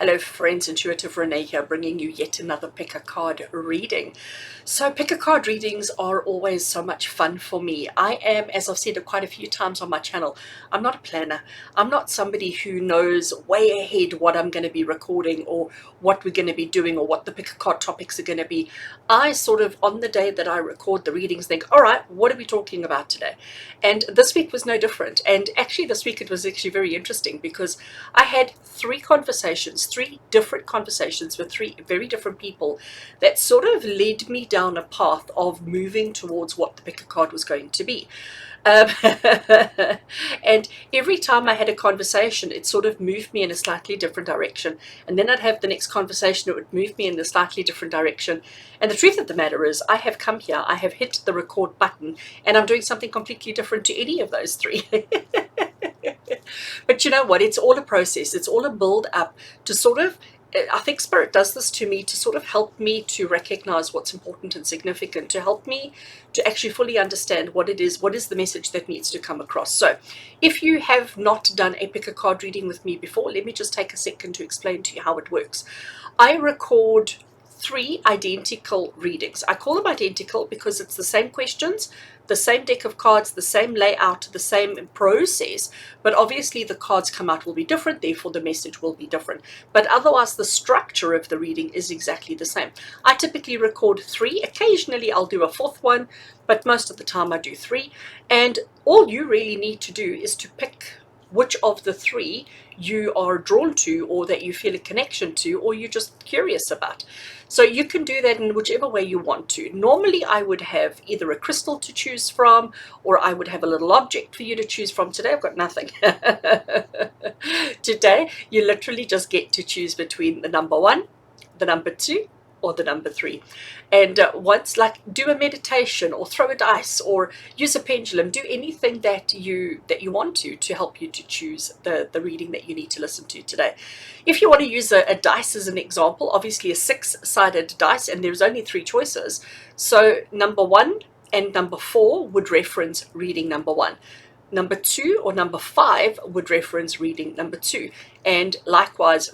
Hello friends, Intuitive Rene here, bringing you yet another pick a card reading. So pick a card readings are always so much fun for me. I am, as I've said quite a few times on my channel, I'm not a planner. I'm not somebody who knows way ahead what I'm going to be recording or what we're going to be doing or what the pick a card topics are going to be. I sort of, on the day that I record the readings, think, all right, what are we talking about today? And this week was no different. And actually this week it was actually very interesting because I had three different conversations with three very different people that sort of led me down a path of moving towards what the pick a card was going to be. Um, and every time I had a conversation, it sort of moved me in a slightly different direction. And then I'd have the next conversation, it would move me in a slightly different direction. And the truth of the matter is, I have come here, I have hit the record button, and I'm doing something completely different to any of those three. But you know what? It's all a process. It's all a build up to sort of, I think Spirit does this to me to sort of help me to recognize what's important and significant, to help me to actually fully understand what it is, what is the message that needs to come across. So if you have not done a pick a card reading with me before, let me just take a second to explain to you how it works. I record three identical readings. I call them identical because it's the same questions, the same deck of cards, the same layout, the same process, but obviously the cards come out will be different, therefore the message will be different. But otherwise the structure of the reading is exactly the same. I typically record three. Occasionally I'll do a fourth one, but most of the time I do three. And all you really need to do is to pick which of the three you are drawn to, or that you feel a connection to, or you're just curious about. So you can do that in whichever way you want to. Normally I would have either a crystal to choose from, or I would have a little object for you to choose from. Today I've got nothing. Today you literally just get to choose between the number 1, the number 2, or the number 3. And once, like, do a meditation or throw a dice or use a pendulum, do anything that you want to help you to choose the reading that you need to listen to today. If you want to use a dice as an example, obviously a 6-sided dice, and there's only 3 choices. So number 1 and number 4 would reference reading number 1. Number 2 or number 5 would reference reading number 2, and likewise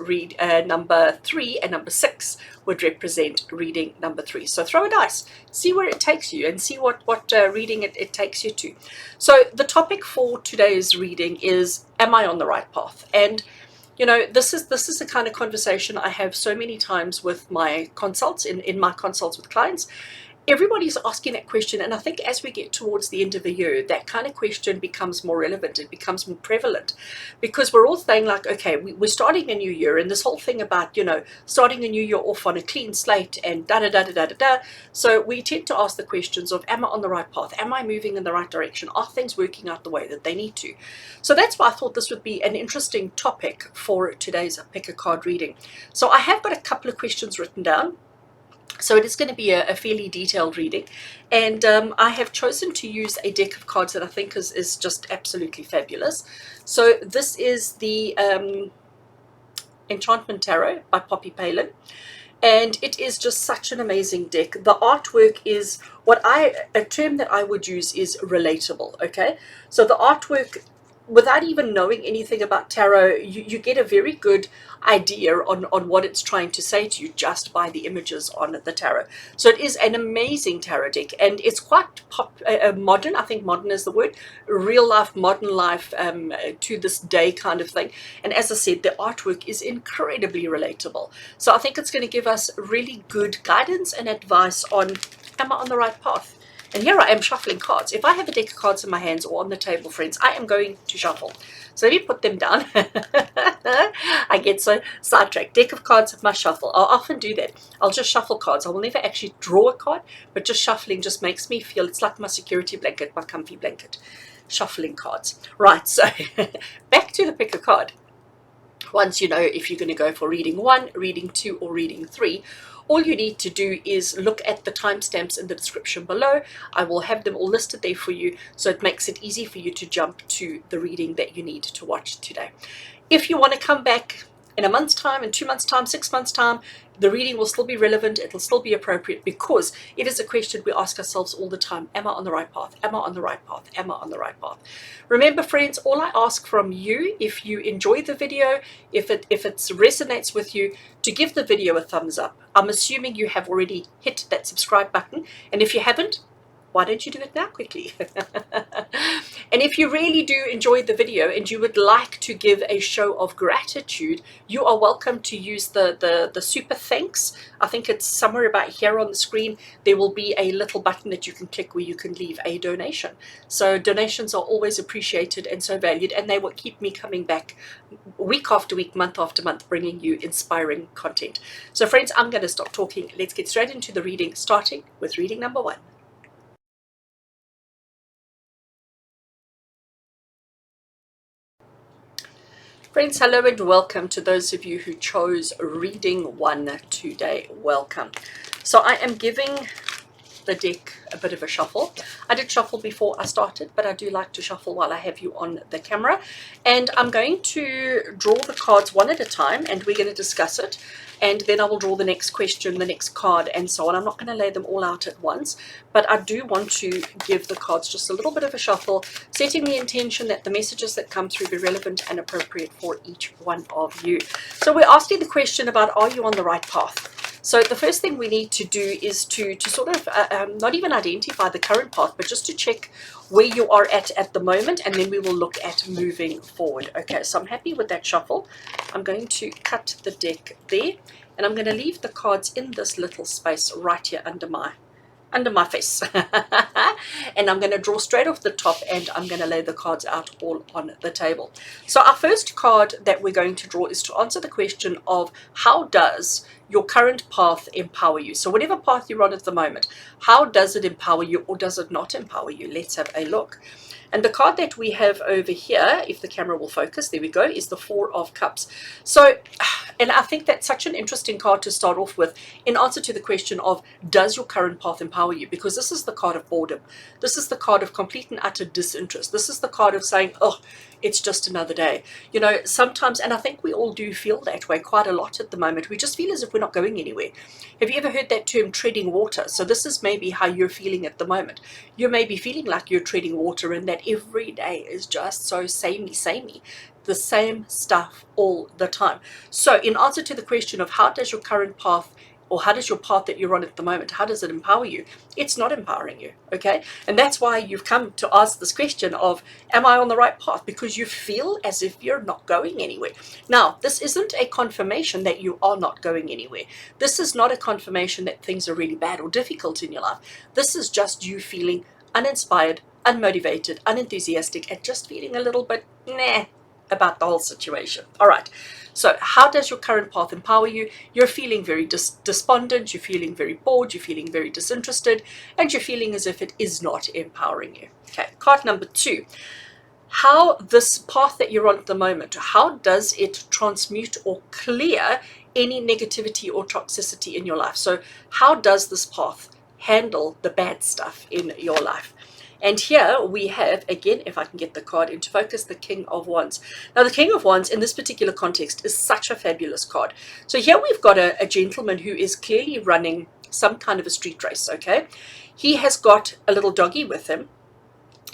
number 3 and number 6 would represent reading number 3. So throw a dice, see where it takes you, and see what reading it takes you to. So the topic for today's reading is, am I on the right path? And you know, this is the kind of conversation I have so many times with my consults, in my consults with clients. Everybody's asking that question, and I think as we get towards the end of the year, that kind of question becomes more relevant, it becomes more prevalent, because we're all saying, like, okay, we're starting a new year, and this whole thing about, you know, starting a new year off on a clean slate and da-da-da-da-da-da. So we tend to ask the questions of, am I on the right path? Am I moving in the right direction? Are things working out the way that they need to? So that's why I thought this would be an interesting topic for today's pick a card reading. So I have got a couple of questions written down. So it is going to be a fairly detailed reading, and I have chosen to use a deck of cards that I think is just absolutely fabulous. So this is the Enchantment Tarot by Poppy Palin, and it is just such an amazing deck. The artwork is a term that I would use is relatable. Okay, so the artwork, without even knowing anything about tarot, you get a very good idea on what it's trying to say to you just by the images on the tarot. So it is an amazing tarot deck, and it's quite modern. I think modern is the word, real life, modern life, to this day kind of thing. And as I said, the artwork is incredibly relatable. So I think it's going to give us really good guidance and advice on, am I on the right path? And here I am shuffling cards. If I have a deck of cards in my hands or on the table, friends, I am going to shuffle. So let me put them down. I get so sidetracked. Deck of cards of my shuffle. I'll often do that. I'll just shuffle cards. I will never actually draw a card, but just shuffling just makes me feel, it's like my security blanket, my comfy blanket. Shuffling cards. Right, so back to the pick a card. Once you know if you're going to go for reading 1, reading 2, or reading 3, all you need to do is look at the timestamps in the description below. I will have them all listed there for you, so it makes it easy for you to jump to the reading that you need to watch today. If you want to come back in a month's time, in 2 months' time, 6 months' time, the reading will still be relevant, it will still be appropriate, because it is a question we ask ourselves all the time. Am I on the right path? Am I on the right path? Am I on the right path? Remember, friends, all I ask from you, if you enjoy the video, if it resonates with you, to give the video a thumbs up. I'm assuming you have already hit that subscribe button, and if you haven't, why don't you do it now quickly? And if you really do enjoy the video and you would like to give a show of gratitude, you are welcome to use the super thanks. I think it's somewhere about here on the screen. There will be a little button that you can click where you can leave a donation. So donations are always appreciated and so valued, and they will keep me coming back week after week, month after month, bringing you inspiring content. So friends, I'm going to stop talking. Let's get straight into the reading, starting with reading number 1. Friends, hello and welcome to those of you who chose reading 1 today. Welcome. So I am giving the deck a bit of a shuffle. I did shuffle before I started, but I do like to shuffle while I have you on the camera. And I'm going to draw the cards one at a time, and we're going to discuss it. And then I will draw the next question, the next card, and so on. I'm not going to lay them all out at once, but I do want to give the cards just a little bit of a shuffle, setting the intention that the messages that come through be relevant and appropriate for each one of you. So we're asking the question about, are you on the right path? So the first thing we need to do is to sort of not even identify the current path, but just to check where you are at the moment, and then we will look at moving forward. Okay, so I'm happy with that shuffle. I'm going to cut the deck there, and I'm going to leave the cards in this little space right here under my face. And I'm going to draw straight off the top, and I'm going to lay the cards out all on the table. So our first card that we're going to draw is to answer the question of, how does your current path empower you? So whatever path you're on at the moment, how does it empower you, or does it not empower you? Let's have a look. And the card that we have over here, if the camera will focus, there we go, is the 4 of Cups. So, and I think that's such an interesting card to start off with in answer to the question of, does your current path empower you? Because this is the card of boredom. This is the card of complete and utter disinterest. This is the card of saying, oh, it's just another day. You know, sometimes, and I think we all do feel that way quite a lot at the moment, we just feel as if we're not going anywhere. Have you ever heard that term, treading water? So this is maybe how you're feeling at the moment. You may be feeling like you're treading water, and that every day is just so samey, the same stuff all the time. So in answer to the question of, how does your current path, or how does your path that you're on at the moment, how does it empower you? It's not empowering you, okay? And that's why you've come to ask this question of, am I on the right path? Because you feel as if you're not going anywhere. Now, this isn't a confirmation that you are not going anywhere. This is not a confirmation that things are really bad or difficult in your life. This is just you feeling uninspired, unmotivated, unenthusiastic, and just feeling a little bit about the whole situation. All right. So how does your current path empower you? You're feeling very despondent, you're feeling very bored, you're feeling very disinterested, and you're feeling as if it is not empowering you. Okay, card number 2. How this path that you're on at the moment, how does it transmute or clear any negativity or toxicity in your life? So how does this path handle the bad stuff in your life? And here we have, again, if I can get the card into focus, the King of Wands. Now, the King of Wands in this particular context is such a fabulous card. So here we've got a gentleman who is clearly running some kind of a street race, okay? He has got a little doggy with him.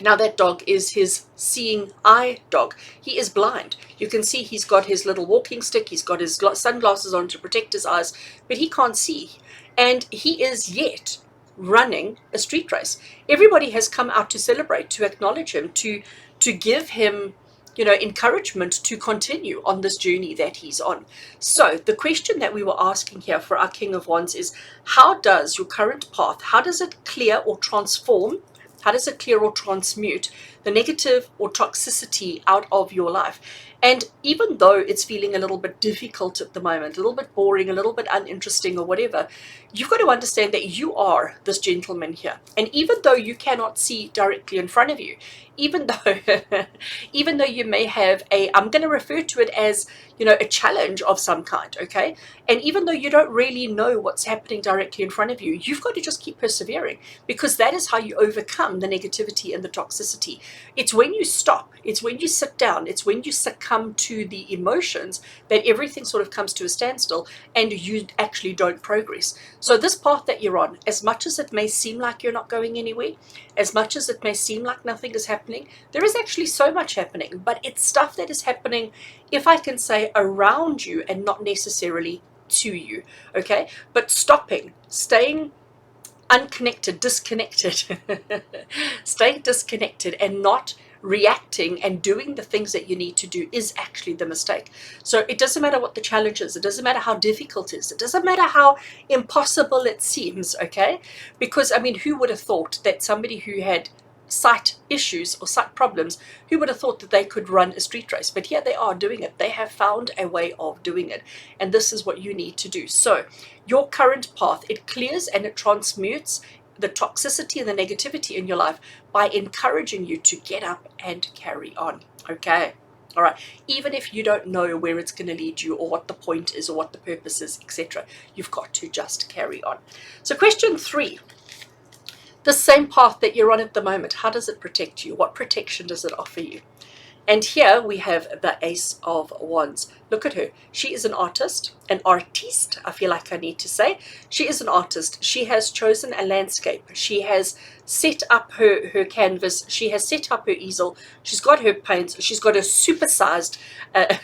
Now, that dog is his seeing eye dog. He is blind. You can see he's got his little walking stick. He's got his sunglasses on to protect his eyes, but he can't see. And he is yet running a street race. Everybody has come out to celebrate, to acknowledge him, to give him, you know, encouragement to continue on this journey that he's on. So the question that we were asking here for our King of Wands is, how does your current path, how does it clear or transform, how does it clear or transmute the negative or toxicity out of your life? And even though it's feeling a little bit difficult at the moment, a little bit boring, a little bit uninteresting or whatever, you've got to understand that you are this gentleman here. And even though you cannot see directly in front of you, even though you may have I'm going to refer to it as, you know, a challenge of some kind, okay? And even though you don't really know what's happening directly in front of you, you've got to just keep persevering, because that is how you overcome the negativity and the toxicity. It's when you stop, it's when you sit down, it's when you succumb to the emotions that everything sort of comes to a standstill and you actually don't progress. So this path that you're on, as much as it may seem like you're not going anywhere, as much as it may seem like nothing is happening, there is actually so much happening, but it's stuff that is happening, if I can say, around you and not necessarily to you. Okay, but stopping, staying unconnected, disconnected, staying disconnected and not reacting and doing the things that you need to do is actually the mistake. So it doesn't matter what the challenge is, it doesn't matter how difficult it is, it doesn't matter how impossible it seems, okay? Because I mean, who would have thought that somebody who had sight issues or sight problems, who would have thought that they could run a street race? But here they are doing it. They have found a way of doing it, and this is what you need to do. So your current path, it clears and it transmutes the toxicity and the negativity in your life by encouraging you to get up and carry on. Okay, all right, even if you don't know where it's going to lead you or what the point is or what the purpose is, etc., you've got to just carry on. So question 3, the same path that you're on at the moment, how does it protect you? What protection does it offer you? And here we have the Ace of Wands. Look at her. She is an artist, I feel like I need to say. She is an artist. She has chosen a landscape. She has set up her canvas. She has set up her easel. She's got her paints. She's got a supersized, a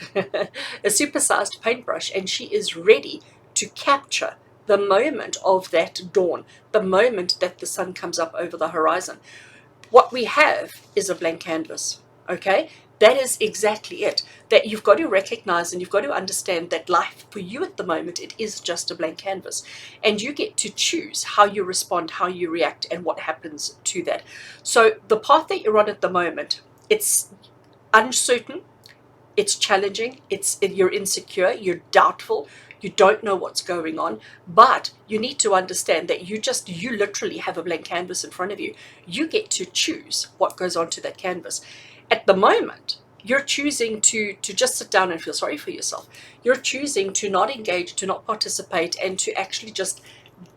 supersized paintbrush, and she is ready to capture the moment of that dawn, the moment that the sun comes up over the horizon. What we have is a blank canvas, okay? That is exactly it, that you've got to recognize and you've got to understand that life for you at the moment, it is just a blank canvas. And you get to choose how you respond, how you react, and what happens to that. So the path that you're on at the moment, it's uncertain, it's challenging, you're insecure, you're doubtful, you don't know what's going on, but you need to understand that you literally have a blank canvas in front of you. You get to choose what goes onto that canvas. At the moment, you're choosing to just sit down and feel sorry for yourself. You're choosing to not engage, to not participate, and to actually just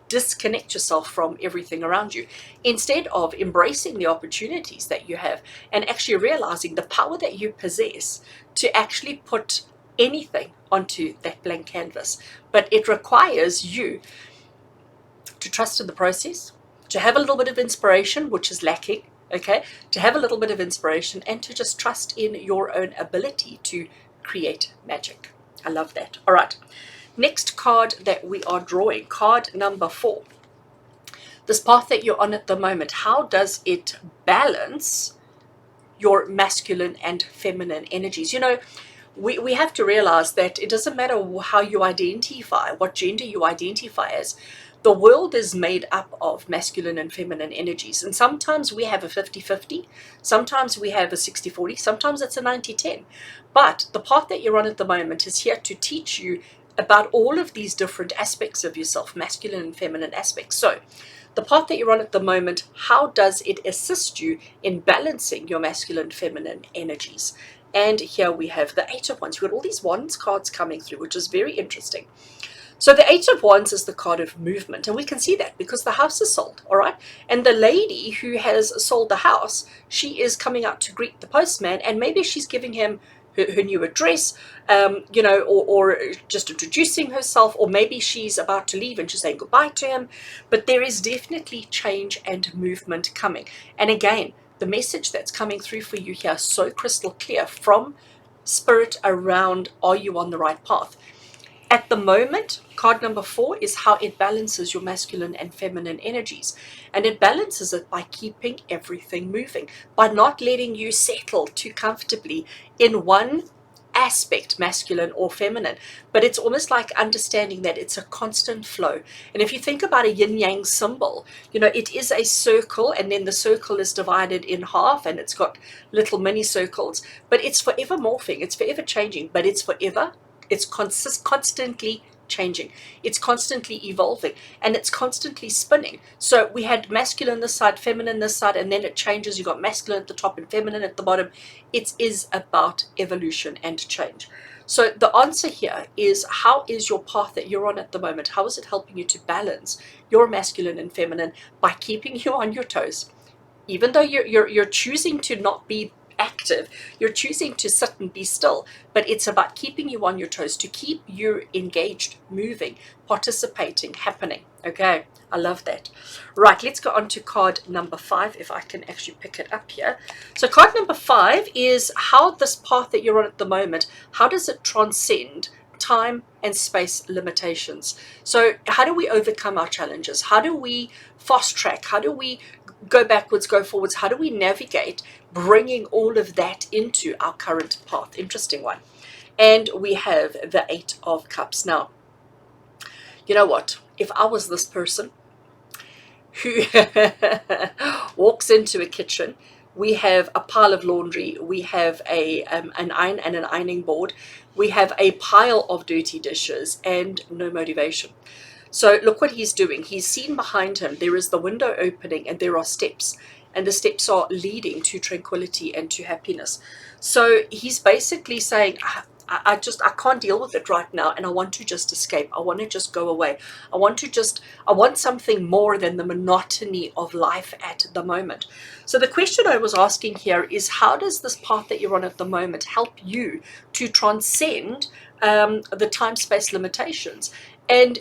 disconnect yourself from everything around you, instead of embracing the opportunities that you have and actually realizing the power that you possess to actually put anything onto that blank canvas. But it requires you to trust in the process, to have a little bit of inspiration, which is lacking, okay, to have a little bit of inspiration and to just trust in your own ability to create magic. I love that. All right, next card that we are drawing, card number 4. This path that you're on at the moment, how does it balance your masculine and feminine energies? You know, we have to realize that it doesn't matter how you identify, what gender you identify as. The world is made up of masculine and feminine energies. And sometimes we have a 50-50. Sometimes we have a 60-40. Sometimes it's a 90-10. But the path that you're on at the moment is here to teach you about all of these different aspects of yourself, masculine and feminine aspects. So the path that you're on at the moment, how does it assist you in balancing your masculine and feminine energies? And here we have the 8 of Wands. You've got all these Wands cards coming through, which is very interesting. So the 8 of Wands is the card of movement, and we can see that because the house is sold, all right? And the lady who has sold the house, she is coming out to greet the postman, and maybe she's giving him her new address, you know, or just introducing herself, or maybe she's about to leave and she's saying goodbye to him. But there is definitely change and movement coming. And again, the message that's coming through for you here, so crystal clear from Spirit around, are you on the right path? At the moment, card number 4 is how it balances your masculine and feminine energies. And it balances it by keeping everything moving, by not letting you settle too comfortably in one aspect, masculine or feminine. But it's almost like understanding that it's a constant flow. And if you think about a yin-yang symbol, you know, it is a circle, and then the circle is divided in half, and it's got little mini circles, but it's forever morphing, it's forever changing, but it's forever, it's constantly changing, it's constantly evolving, and it's constantly spinning. So we had masculine this side, feminine this side, and then it changes. You got masculine at the top and feminine at the bottom. It is about evolution and change. So the answer here is, how is your path that you're on at the moment? How is it helping you to balance your masculine and feminine by keeping you on your toes, Even though you're choosing to not be active, you're choosing to sit and be still, but it's about keeping you on your toes, to keep you engaged, moving, participating, happening. Okay, I love that. Right, let's go on to card number 5, if I can actually pick it up here. So card number 5 is how this path that you're on at the moment, how does it transcend time and space limitations? So how do we overcome our challenges? How do we fast track? How do we go backwards, go forwards? How do we navigate bringing all of that into our current path? Interesting one. And we have the 8 of Cups. Now, you know what? If I was this person who walks into a kitchen, we have a pile of laundry, we have an iron and an ironing board, we have a pile of dirty dishes and no motivation. So look what he's doing. He's seen behind him there is the window opening and there are steps, and the steps are leading to tranquility and to happiness. So he's basically saying, I can't deal with it right now, and I want to just escape. I want to just go away. I want something more than the monotony of life at the moment. So the question I was asking here is, how does this path that you're on at the moment help you to transcend the time-space limitations? And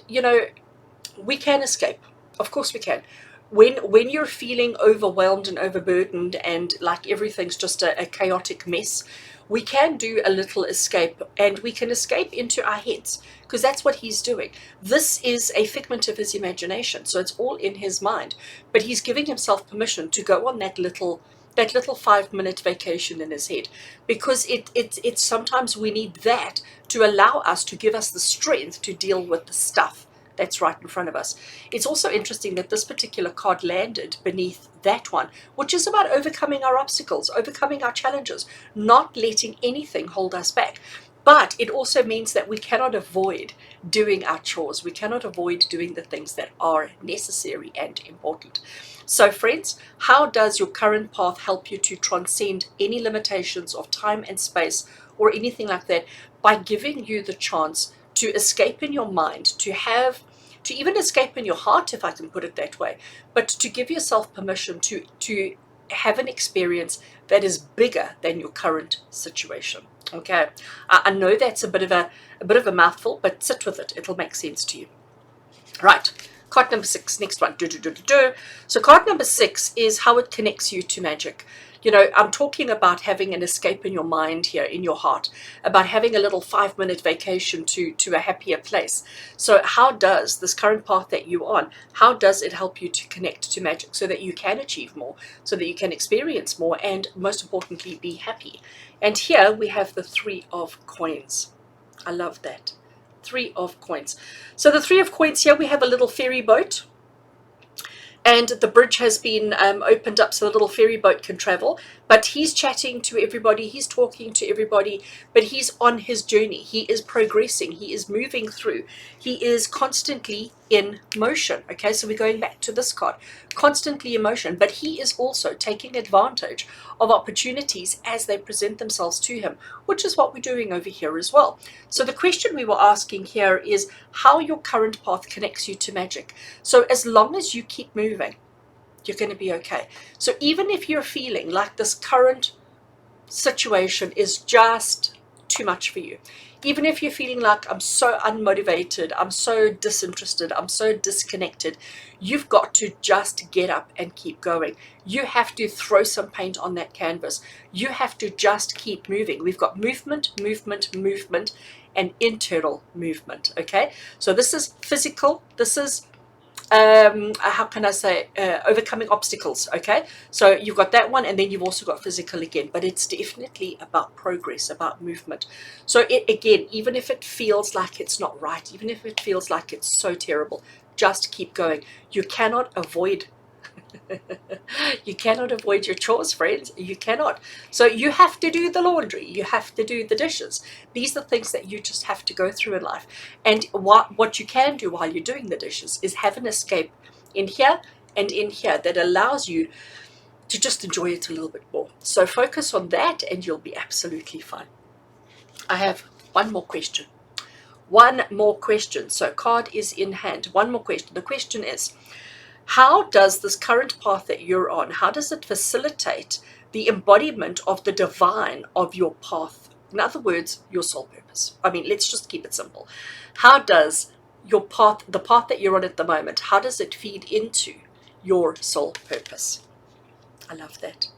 we can escape. Of course we can. When you're feeling overwhelmed and overburdened and like everything's just a chaotic mess, we can do a little escape, and we can escape into our heads, because that's what he's doing. This is a figment of his imagination, so it's all in his mind, but he's giving himself permission to go on that little 5-minute vacation in his head, because it's sometimes we need that to allow us, to give us the strength to deal with the stuff that's right in front of us. It's also interesting that this particular card landed beneath that one, which is about overcoming our obstacles, overcoming our challenges, not letting anything hold us back. But it also means that we cannot avoid doing our chores. We cannot avoid doing the things that are necessary and important. So friends, how does your current path help you to transcend any limitations of time and space or anything like that? By giving you the chance to escape in your mind, to even escape in your heart, if I can put it that way, but to give yourself permission to have an experience that is bigger than your current situation. Okay, I know that's a bit of a mouthful, but sit with it. It'll make sense to you. Right. Card number 6, next one. So card number 6 is how it connects you to magic. I'm talking about having an escape in your mind here, in your heart, about having a little 5-minute vacation to a happier place. So how does this current path that you're on, how does it help you to connect to magic so that you can achieve more, so that you can experience more, and most importantly, be happy? And here we have the 3 of Coins. I love that. 3 of Coins. So the 3 of Coins here, we have a little ferry boat, and the bridge has been opened up so the little ferry boat can travel. But he's chatting to everybody, he's talking to everybody, but he's on his journey. He is progressing, he is moving through, he is constantly in motion. Okay, so we're going back to this card, constantly in motion, but he is also taking advantage of opportunities as they present themselves to him, which is what we're doing over here as well. So the question we were asking here is how your current path connects you to magic. So as long as you keep moving, you're going to be okay. So even if you're feeling like this current situation is just too much for you, even if you're feeling like I'm so unmotivated, I'm so disinterested, I'm so disconnected, you've got to just get up and keep going. You have to throw some paint on that canvas. You have to just keep moving. We've got movement, movement, movement, and internal movement. Okay, so this is physical, this is how can I say, overcoming obstacles. Okay, so you've got that one, and then you've also got physical again, but it's definitely about progress, about movement. So it, again, even if it feels like it's not right, even if it feels like it's so terrible, just keep going. You cannot avoid you cannot avoid your chores, friends. You cannot. So you have to do the laundry, you have to do the dishes. These are things that you just have to go through in life. And what you can do while you're doing the dishes is have an escape in here and in here that allows you to just enjoy it a little bit more. So focus on that and you'll be absolutely fine. I have one more question. One more question. So card is in hand. One more question. The question is, How does this current path that you're on, how does it facilitate the embodiment of the divine of your path? In other words, your soul purpose. I mean, let's just keep it simple. How does your path, the path that you're on at the moment, how does it feed into your soul purpose? I love that.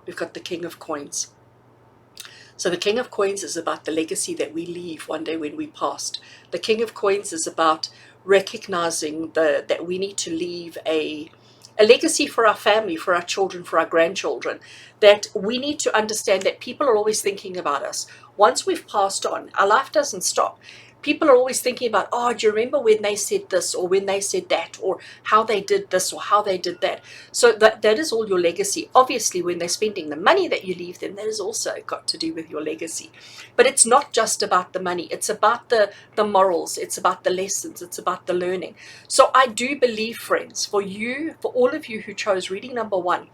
We've got the King of Coins. So the King of Coins is about the legacy that we leave one day when we passed. The King of Coins is about recognizing that we need to leave a legacy for our family, for our children, for our grandchildren, that we need to understand that people are always thinking about us. Once we've passed on, our life doesn't stop. People are always thinking about, oh, do you remember when they said this or when they said that, or how they did this or how they did that? So that is all your legacy. Obviously, when they're spending the money that you leave them, that has also got to do with your legacy. But it's not just about the money. It's about the morals. It's about the lessons. It's about the learning. So I do believe, friends, for you, for all of you who chose reading number 1,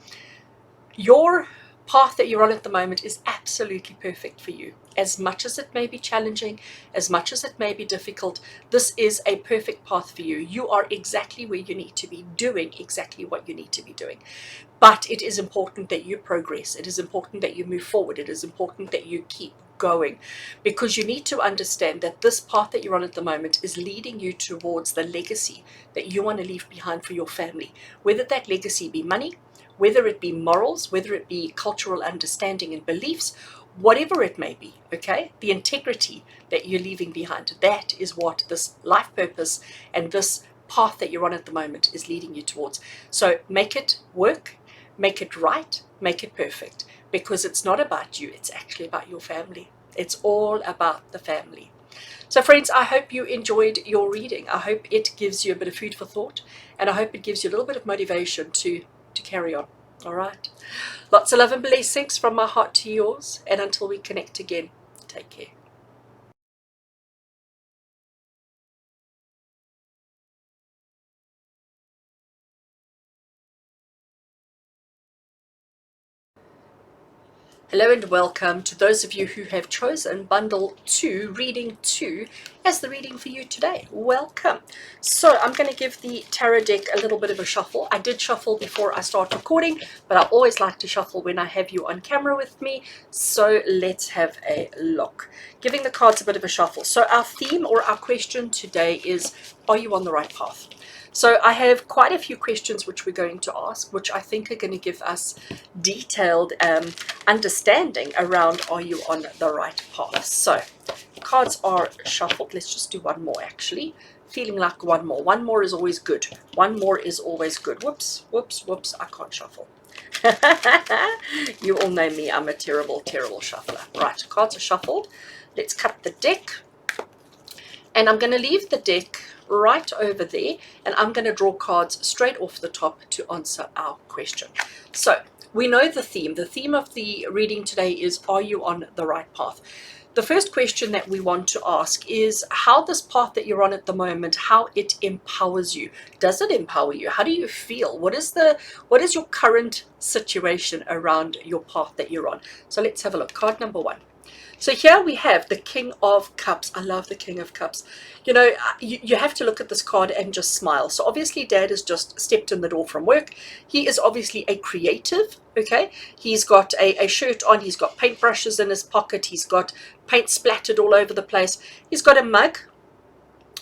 your path that you're on at the moment is absolutely perfect for you. As much as it may be challenging, as much as it may be difficult, this is a perfect path for you. You are exactly where you need to be, doing exactly what you need to be doing. But it is important that you progress. It is important that you move forward. It is important that you keep going, because you need to understand that this path that you're on at the moment is leading you towards the legacy that you want to leave behind for your family. Whether that legacy be money, whether it be morals, whether it be cultural understanding and beliefs, whatever it may be, okay? The integrity that you're leaving behind, that is what this life purpose and this path that you're on at the moment is leading you towards. So make it work, make it right, make it perfect, because it's not about you, it's actually about your family. It's all about the family. So friends, I hope you enjoyed your reading. I hope it gives you a bit of food for thought, and I hope it gives you a little bit of motivation to carry on. All right. Lots of love and blessings from my heart to yours. And until we connect again, take care. Hello and welcome to those of you who have chosen Bundle 2, Reading 2, as the reading for you today. Welcome. So I'm going to give the tarot deck a little bit of a shuffle. I did shuffle before I start recording, but I always like to shuffle when I have you on camera with me. So let's have a look. Giving the cards a bit of a shuffle. So our theme or our question today is, are you on the right path? So I have quite a few questions which we're going to ask, which I think are going to give us detailed understanding around, are you on the right path? So cards are shuffled. Let's just do one more actually. Feeling like one more. One more is always good. One more is always good. Whoops, whoops, whoops. I can't shuffle. You all know me. I'm a terrible, terrible shuffler. Right, cards are shuffled. Let's cut the deck. And I'm going to leave the deck right over there, and I'm going to draw cards straight off the top to answer our question. So we know the theme. The theme of the reading today is, are you on the right path? The first question that we want to ask is how this path that you're on at the moment, how it empowers you. Does it empower you? How do you feel? What is your current situation around your path that you're on? So let's have a look. Card number 1. So here we have the King of Cups. I love the King of Cups. You know, you have to look at this card and just smile. So obviously Dad has just stepped in the door from work. He is obviously a creative, okay? He's got a shirt on. He's got paintbrushes in his pocket. He's got paint splattered all over the place. He's got a mug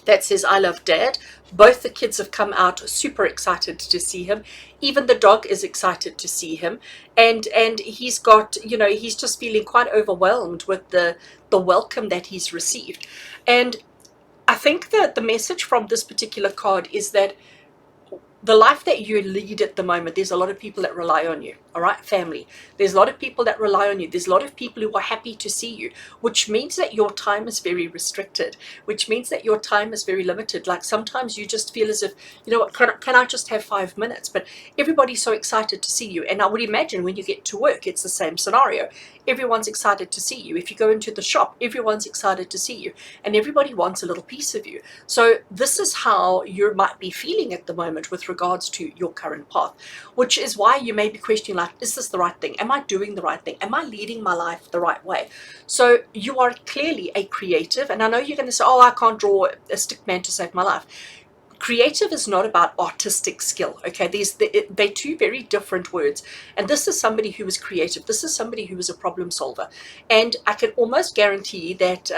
that says, I love Dad. Both the kids have come out super excited to see him. Even the dog is excited to see him. And he's got, you know, he's just feeling quite overwhelmed with the welcome that he's received. And I think that the message from this particular card is that the life that you lead at the moment, there's a lot of people that rely on you, all right, family. There's a lot of people that rely on you. There's a lot of people who are happy to see you, which means that your time is very restricted, which means that your time is very limited. Like sometimes you just feel as if, you know what, can I just have 5 minutes? But everybody's so excited to see you. And I would imagine when you get to work, it's the same scenario. Everyone's excited to see you. If you go into the shop, everyone's excited to see you. And everybody wants a little piece of you. So this is how you might be feeling at the moment with regards to your current path, which is why you may be questioning, like, is this the right thing? Am I doing the right thing? Am I leading my life the right way? So you are clearly a creative, and I know you're going to say, oh, I can't draw a stick man to save my life. Creative is not about artistic skill, okay? They're two very different words. And this is somebody who is creative. This is somebody who is a problem solver. And I can almost guarantee that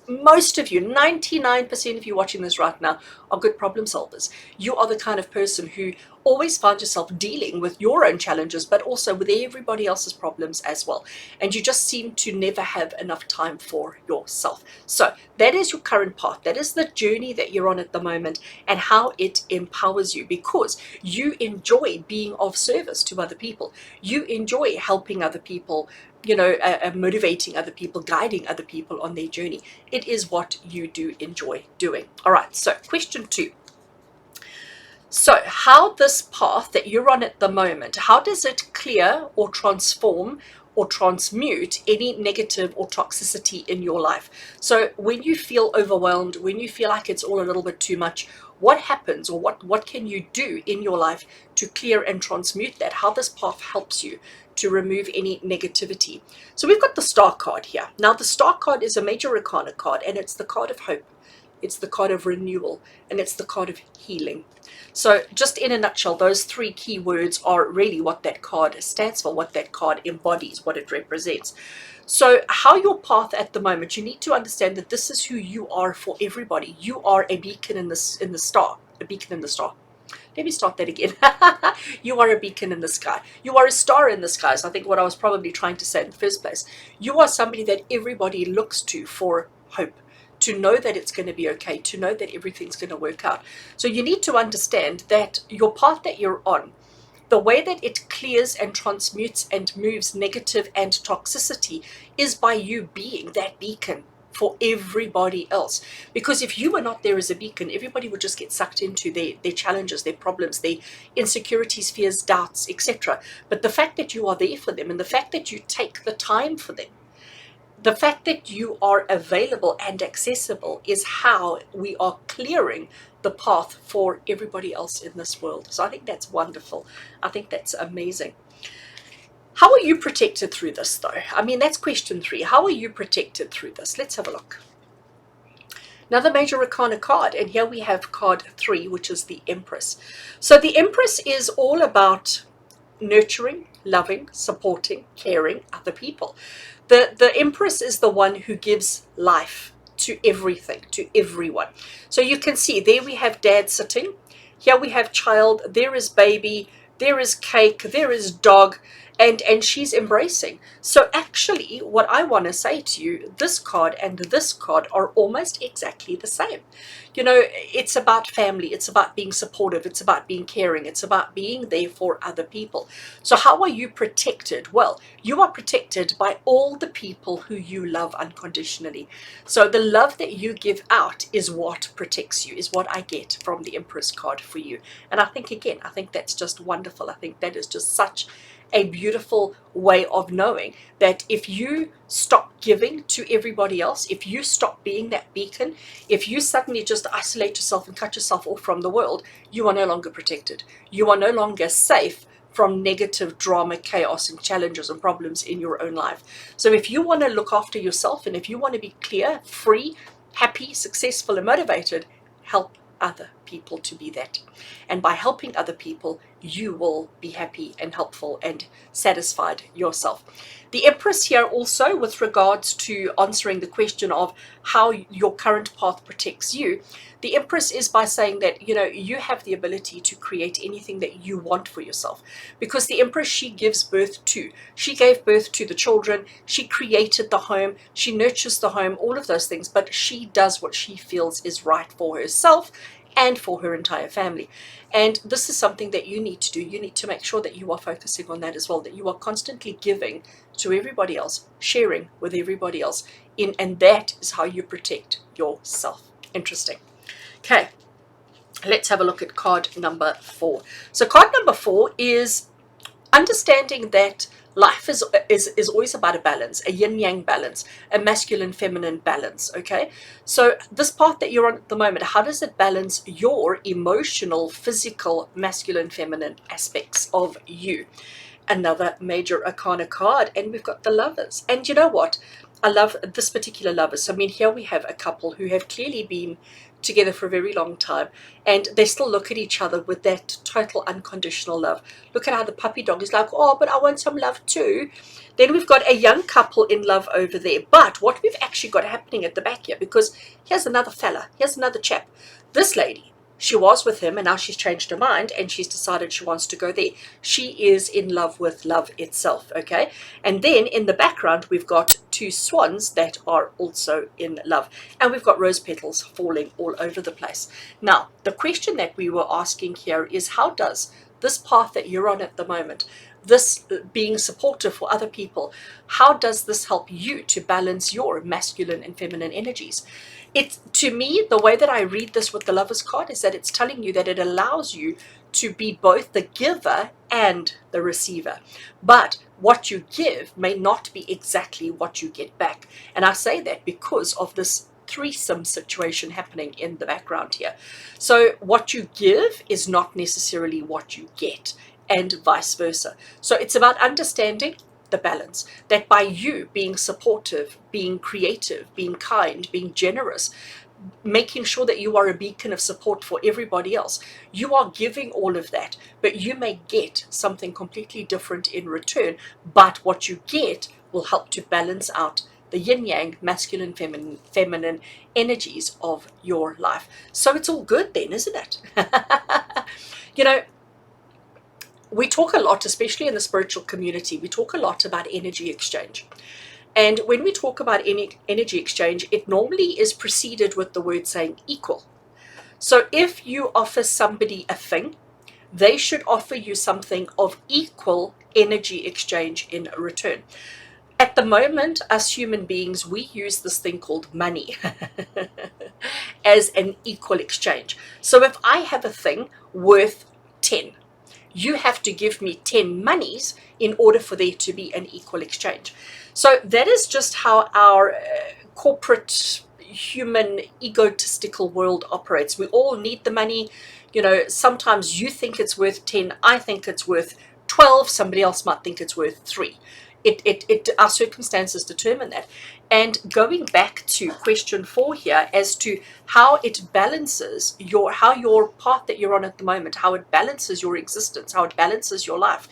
most of you, 99% of you watching this right now, are good problem solvers. You are the kind of person who always find yourself dealing with your own challenges, but also with everybody else's problems as well. And you just seem to never have enough time for yourself. So that is your current path. That is the journey that you're on at the moment, and how it empowers you, because you enjoy being of service to other people. You enjoy helping other people, motivating other people, guiding other people on their journey. It is what you do enjoy doing. All right, so question 2. So how this path that you're on at the moment, how does it clear or transform or transmute any negative or toxicity in your life? So when you feel overwhelmed, when you feel like it's all a little bit too much, what happens, or what can you do in your life to clear and transmute that? How this path helps you to remove any negativity. So we've got the Star card here. Now the Star card is a major arcana card, and it's the card of hope. It's the card of renewal, and it's the card of healing. So just in a nutshell, those 3 key words are really what that card stands for, what that card embodies, what it represents. So how your path at the moment, you need to understand that this is who you are for everybody. You are a beacon in the star, a beacon in the star. Let me start that again. You are a beacon in the sky. You are a star in the skies. I think what I was probably trying to say in the first place. You are somebody that everybody looks to for hope, to know that it's going to be okay, to know that everything's going to work out. So you need to understand that your path that you're on, the way that it clears and transmutes and moves negative and toxicity, is by you being that beacon for everybody else. Because if you were not there as a beacon, everybody would just get sucked into their challenges, their problems, their insecurities, fears, doubts, etc. But the fact that you are there for them, and the fact that you take the time for them, the fact that you are available and accessible, is how we are clearing the path for everybody else in this world. So I think that's wonderful. I think that's amazing. How are you protected through this, though? I mean, that's question 3. How are you protected through this? Let's have a look. Another major arcana card, and here we have card 3, which is the Empress. So the Empress is all about nurturing, loving, supporting, caring other people. The Empress is the one who gives life to everything, to everyone. So you can see there we have dad sitting, here we have child, there is baby, there is cake, there is dog, and she's embracing. So actually what I want to say to you, this card and this card are almost exactly the same. It's about family, it's about being supportive, it's about being caring, it's about being there for other people. So how are you protected? Well, you are protected by all the people who you love unconditionally. So the love that you give out is what protects you, is what I get from the Empress card for you. And I think, again, I think that's just wonderful. I think that is just such a beautiful way of knowing that if you stop giving to everybody else, if you stop being that beacon, if you suddenly just isolate yourself and cut yourself off from the world, you are no longer protected. You are no longer safe from negative drama, chaos, and challenges and problems in your own life. So if you want to look after yourself, and if you want to be clear, free, happy, successful, and motivated, help other people to be that. And by helping other people, you will be happy and helpful and satisfied yourself. The Empress here also, with regards to answering the question of how your current path protects you, the Empress is by saying that, you have the ability to create anything that you want for yourself. Because the Empress, she gives birth to. She gave birth to the children. She created the home. She nurtures the home, all of those things. But she does what she feels is right for herself and for her entire family. And this is something that you need to do. You need to make sure that you are focusing on that as well, that you are constantly giving to everybody else, sharing with everybody else, and that is how you protect yourself. Interesting. Okay, let's have a look at card number 4. So card number 4 is understanding that life is always about a balance, a yin-yang balance, a masculine-feminine balance, okay? So this path that you're on at the moment, how does it balance your emotional, physical, masculine-feminine aspects of you? Another major arcana card, and we've got the Lovers. And you know what? I love this particular lover. So I mean, here we have a couple who have clearly been together for a very long time, and they still look at each other with that total unconditional love. Look at how the puppy dog is like, oh, but I want some love too. Then we've got a young couple in love over there. But what we've actually got happening at the back here, because here's another fella, here's another chap. This lady, she was with him and now she's changed her mind and she's decided she wants to go there. She is in love with love itself, okay? And then in the background, we've got two swans that are also in love. And we've got rose petals falling all over the place. Now, the question that we were asking here is, how does this path that you're on at the moment, this being supportive for other people, how does this help you to balance your masculine and feminine energies? It's, to me, the way that I read this with the Lover's card is that it's telling you that it allows you to be both the giver and the receiver. But what you give may not be exactly what you get back. And I say that because of this threesome situation happening in the background here. So what you give is not necessarily what you get, and vice versa. So it's about understanding the balance, that by you being supportive, being creative, being kind, being generous, making sure that you are a beacon of support for everybody else, you are giving all of that, but you may get something completely different in return. But what you get will help to balance out the yin-yang, masculine, feminine energies of your life. So it's all good then, isn't it? You know, we talk a lot, especially in the spiritual community, we talk a lot about energy exchange. And when we talk about energy exchange, it normally is preceded with the word saying equal. So if you offer somebody a thing, they should offer you something of equal energy exchange in return. At the moment, us human beings, we use this thing called money as an equal exchange. So if I have a thing worth 10, you have to give me 10 monies in order for there to be an equal exchange. So that is just how our corporate, human, egotistical world operates. We all need the money. You know, sometimes you think it's worth 10, I think it's worth 12, somebody else might think it's worth 3. Our circumstances determine that. And going back to question 4 here, as to how it balances how your path that you're on at the moment, how it balances your existence, how it balances your life.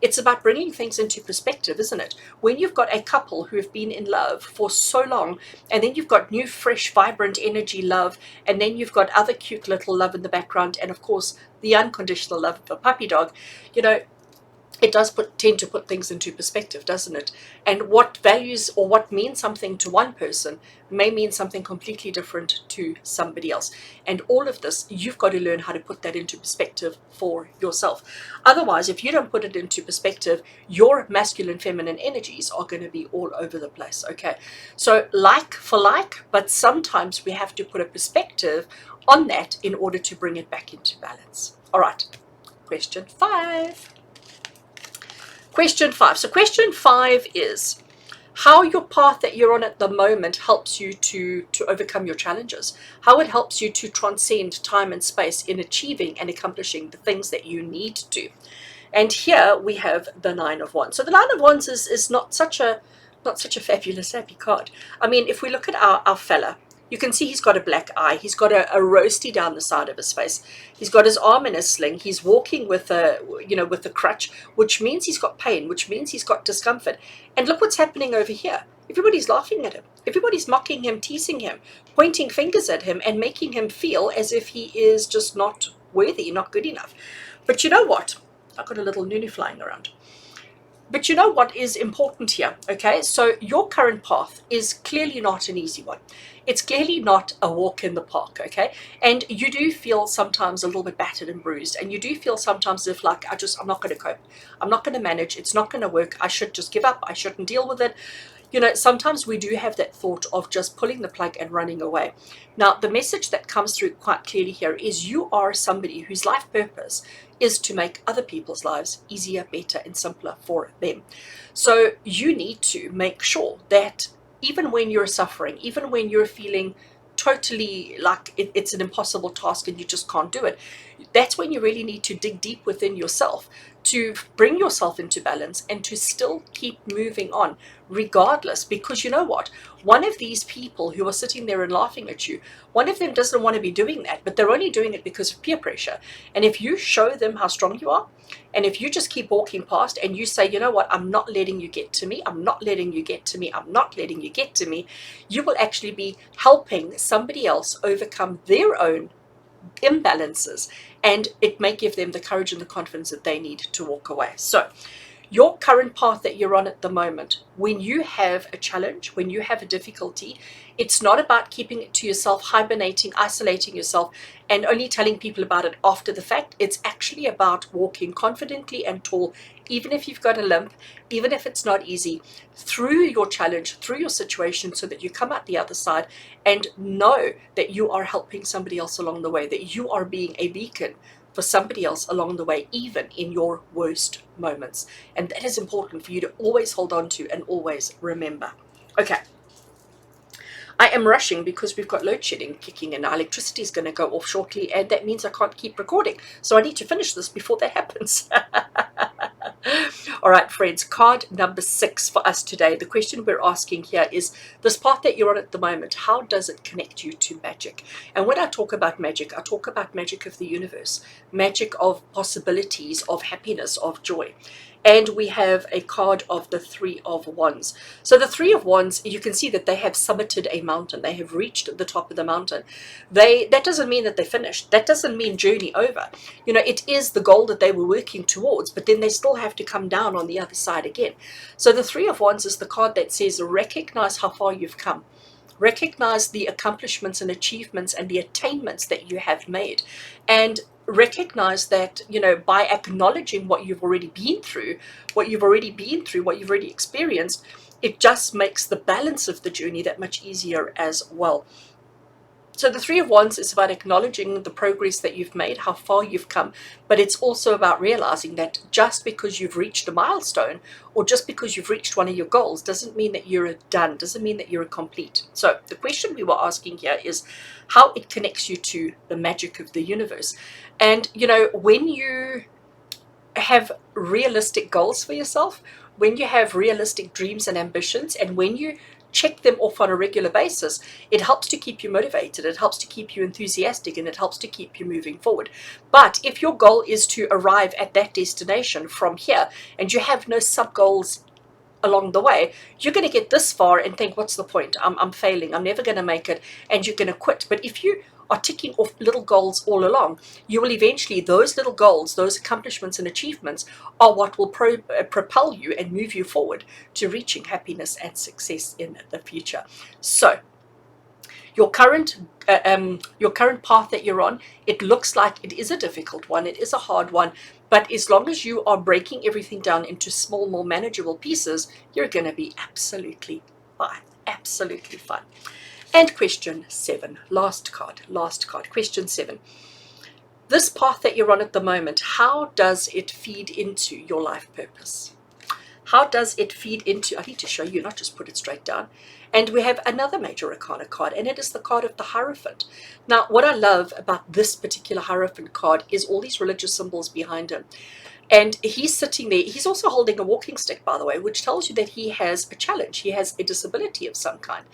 It's about bringing things into perspective, isn't it? When you've got a couple who have been in love for so long, and then you've got new, fresh, vibrant energy love, and then you've got other cute little love in the background, and of course, the unconditional love of a puppy dog, you know, it does tend to put things into perspective, doesn't it? And what values or what means something to one person may mean something completely different to somebody else. And all of this, you've got to learn how to put that into perspective for yourself. Otherwise, if you don't put it into perspective, your masculine, feminine energies are going to be all over the place, okay? So like for like, but sometimes we have to put a perspective on that in order to bring it back into balance. All right, question 5. Question 5. So question 5 is how your path that you're on at the moment helps you to overcome your challenges, how it helps you to transcend time and space in achieving and accomplishing the things that you need to. And here we have the 9 of Wands. So the 9 of Wands is not such a fabulous happy card. I mean, if we look at our fella, you can see he's got a black eye. He's got a roasty down the side of his face. He's got his arm in a sling. He's walking with a crutch, which means he's got pain, which means he's got discomfort. And look what's happening over here. Everybody's laughing at him. Everybody's mocking him, teasing him, pointing fingers at him, and making him feel as if he is just not worthy, not good enough. But you know what? I've got a little Nunu flying around. But you know what is important here, okay? So your current path is clearly not an easy one. It's clearly not a walk in the park, okay? And you do feel sometimes a little bit battered and bruised. And you do feel sometimes as if like, I'm not going to cope. I'm not going to manage. It's not going to work. I should just give up. I shouldn't deal with it. You know, sometimes we do have that thought of just pulling the plug and running away. Now, the message that comes through quite clearly here is you are somebody whose life purpose is to make other people's lives easier, better, and simpler for them. So you need to make sure that even when you're suffering, even when you're feeling totally like it's an impossible task and you just can't do it, that's when you really need to dig deep within yourself to bring yourself into balance and to still keep moving on regardless. Because you know what, one of these people who are sitting there and laughing at you, one of them doesn't want to be doing that, but they're only doing it because of peer pressure. And if you show them how strong you are, and if you just keep walking past and you say, you know what, I'm not letting you get to me, I'm not letting you get to me, I'm not letting you get to me, you will actually be helping somebody else overcome their own imbalances, and it may give them the courage and the confidence that they need to walk away. So your current path that you're on at the moment, when you have a challenge, when you have a difficulty, it's not about keeping it to yourself, hibernating, isolating yourself, and only telling people about it after the fact. It's actually about walking confidently and tall, even if you've got a limp, even if it's not easy, through your challenge, through your situation, so that you come out the other side and know that you are helping somebody else along the way, that you are being a beacon for somebody else along the way, even in your worst moments. And that is important for you to always hold on to and always remember. Okay. I am rushing because we've got load shedding kicking in. Our electricity is going to go off shortly, and that means I can't keep recording. So I need to finish this before that happens. All right, friends, card number 6 for us today. The question we're asking here is, this path that you're on at the moment, how does it connect you to magic? And when I talk about magic, I talk about magic of the universe, magic of possibilities, of happiness, of joy. And we have a card of the 3 of Wands. So the 3 of Wands, you can see that they have summited a mountain. They have reached the top of the mountain. That doesn't mean that they finished. That doesn't mean journey over. You know, it is the goal that they were working towards, but then they still have to come down on the other side again. So the 3 of Wands is the card that says, recognize how far you've come. Recognize the accomplishments and achievements and the attainments that you have made. And recognize that, you know, by acknowledging what you've already been through, what you've already experienced, it just makes the balance of the journey that much easier as well. So the 3 of Wands is about acknowledging the progress that you've made, how far you've come, but it's also about realizing that just because you've reached a milestone or just because you've reached one of your goals doesn't mean that you're done, doesn't mean that you're complete. So the question we were asking here is how it connects you to the magic of the universe. And, you know, when you have realistic goals for yourself, when you have realistic dreams and ambitions, and when you check them off on a regular basis, it helps to keep you motivated, it helps to keep you enthusiastic, and it helps to keep you moving forward. But if your goal is to arrive at that destination from here and you have no sub goals along the way, you're going to get this far and think, what's the point? I'm failing, I'm never going to make it, and you're going to quit. But if you are ticking off little goals all along, you will eventually, those little goals, those accomplishments and achievements are what will propel you and move you forward to reaching happiness and success in the future. So your current path that you're on, it looks like it is a difficult one, it is a hard one, but as long as you are breaking everything down into small, more manageable pieces, you're going to be absolutely fine, absolutely fine. And question 7, last card, question 7. This path that you're on at the moment, how does it feed into your life purpose? How does it feed into, I need to show you, not just put it straight down. And we have another major arcana card, and it is the card of the Hierophant. Now, what I love about this particular Hierophant card is all these religious symbols behind him. And he's sitting there, he's also holding a walking stick, by the way, which tells you that he has a challenge, he has a disability of some kind.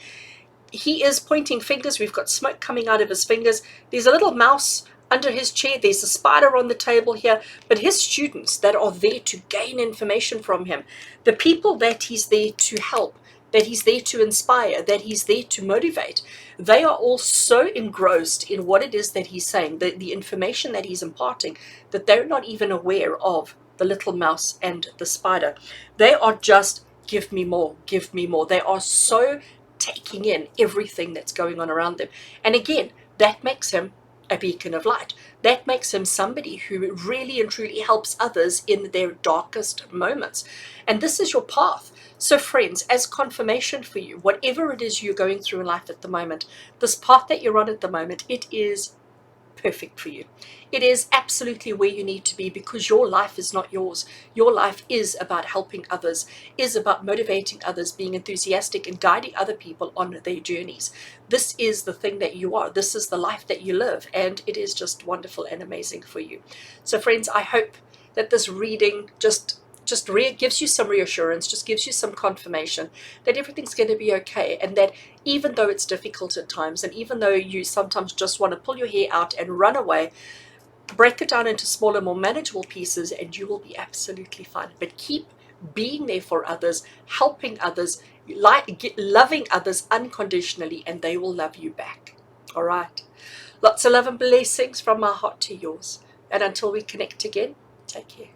He is pointing fingers. We've got smoke coming out of his fingers. There's a little mouse under his chair. There's a spider on the table here. But his students that are there to gain information from him, the people that he's there to help, that he's there to inspire, that he's there to motivate, they are all so engrossed in what it is that he's saying, the information that he's imparting, that they're not even aware of the little mouse and the spider. They are just, give me more, give me more. They are so taking in everything that's going on around them. And again, that makes him a beacon of light. That makes him somebody who really and truly helps others in their darkest moments. And this is your path. So friends, as confirmation for you, whatever it is you're going through in life at the moment, this path that you're on at the moment, it is perfect for you. It is absolutely where you need to be, because your life is not yours. Your life is about helping others, is about motivating others, being enthusiastic and guiding other people on their journeys. This is the thing that you are. This is the life that you live, and it is just wonderful and amazing for you. So friends, I hope that this reading just gives you some reassurance, just gives you some confirmation that everything's going to be okay, and that even though it's difficult at times, and even though you sometimes just want to pull your hair out and run away, break it down into smaller, more manageable pieces, and you will be absolutely fine. But keep being there for others, helping others, loving others unconditionally, and they will love you back. All right. Lots of love and blessings from my heart to yours. And until we connect again, take care.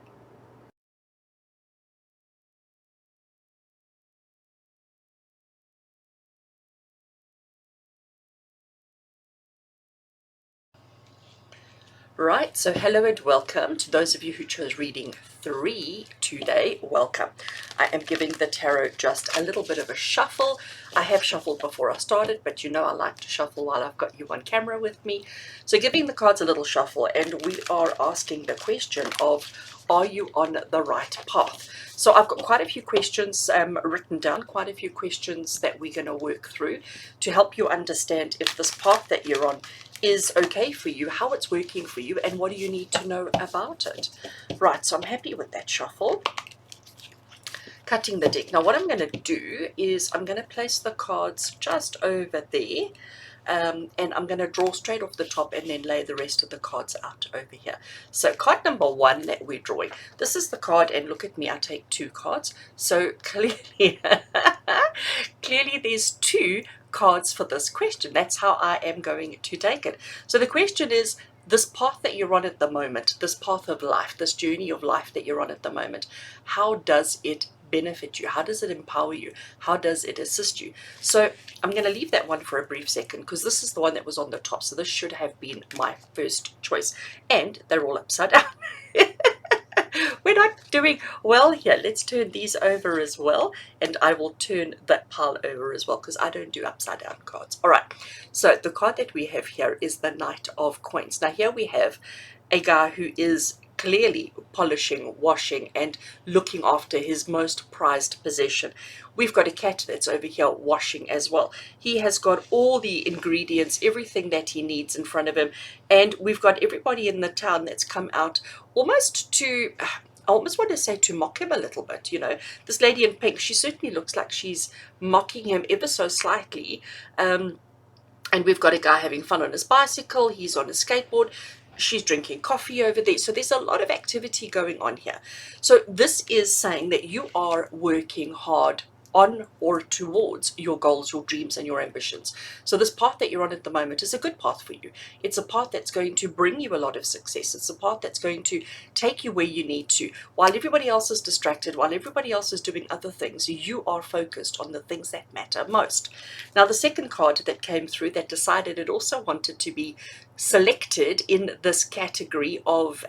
Right, so hello and welcome to those of you who chose reading 3 today. Welcome. I am giving the tarot just a little bit of a shuffle. I have shuffled before I started, but you know I like to shuffle while I've got you on camera with me. So giving the cards a little shuffle, and we are asking the question of, are you on the right path? So I've got quite a few questions written down, quite a few questions that we're going to work through to help you understand if this path that you're on is okay for you, how it's working for you, and what do you need to know about it. Right, so I'm happy with that shuffle. Cutting the deck. Now what I'm going to do is I'm going to place the cards just over there, and I'm going to draw straight off the top and then lay the rest of the cards out over here. So card number 1 that we're drawing, this is the card, and look at me, I take 2 cards, so clearly clearly there's 2 cards for this question. That's how I am going to take it. So the question is, this path that you're on at the moment, this path of life, this journey of life that you're on at the moment, how does it benefit you? How does it empower you? How does it assist you? So I'm going to leave that one for a brief second, because this is the one that was on the top, so this should have been my first choice, and they're all upside down. We're not doing well here. Let's turn these over as well, and I will turn that pile over as well, because I don't do upside down cards. All right, so the card that we have here is the Knight of Coins. Now here we have a guy who is clearly polishing, washing, and looking after his most prized possession. We've got a cat that's over here washing as well. He has got all the ingredients, everything that he needs in front of him, and we've got everybody in the town that's come out almost to, I almost want to say, to mock him a little bit. You know, this lady in pink, she certainly looks like she's mocking him ever so slightly. And we've got a guy having fun on his bicycle. He's on a skateboard. She's drinking coffee over there. So there's a lot of activity going on here. So this is saying that you are working hard on or towards your goals, your dreams, and your ambitions. So this path that you're on at the moment is a good path for you. It's a path that's going to bring you a lot of success. It's a path that's going to take you where you need to. While everybody else is distracted, while everybody else is doing other things, you are focused on the things that matter most. Now, the second card that came through that decided it also wanted to be selected in this category of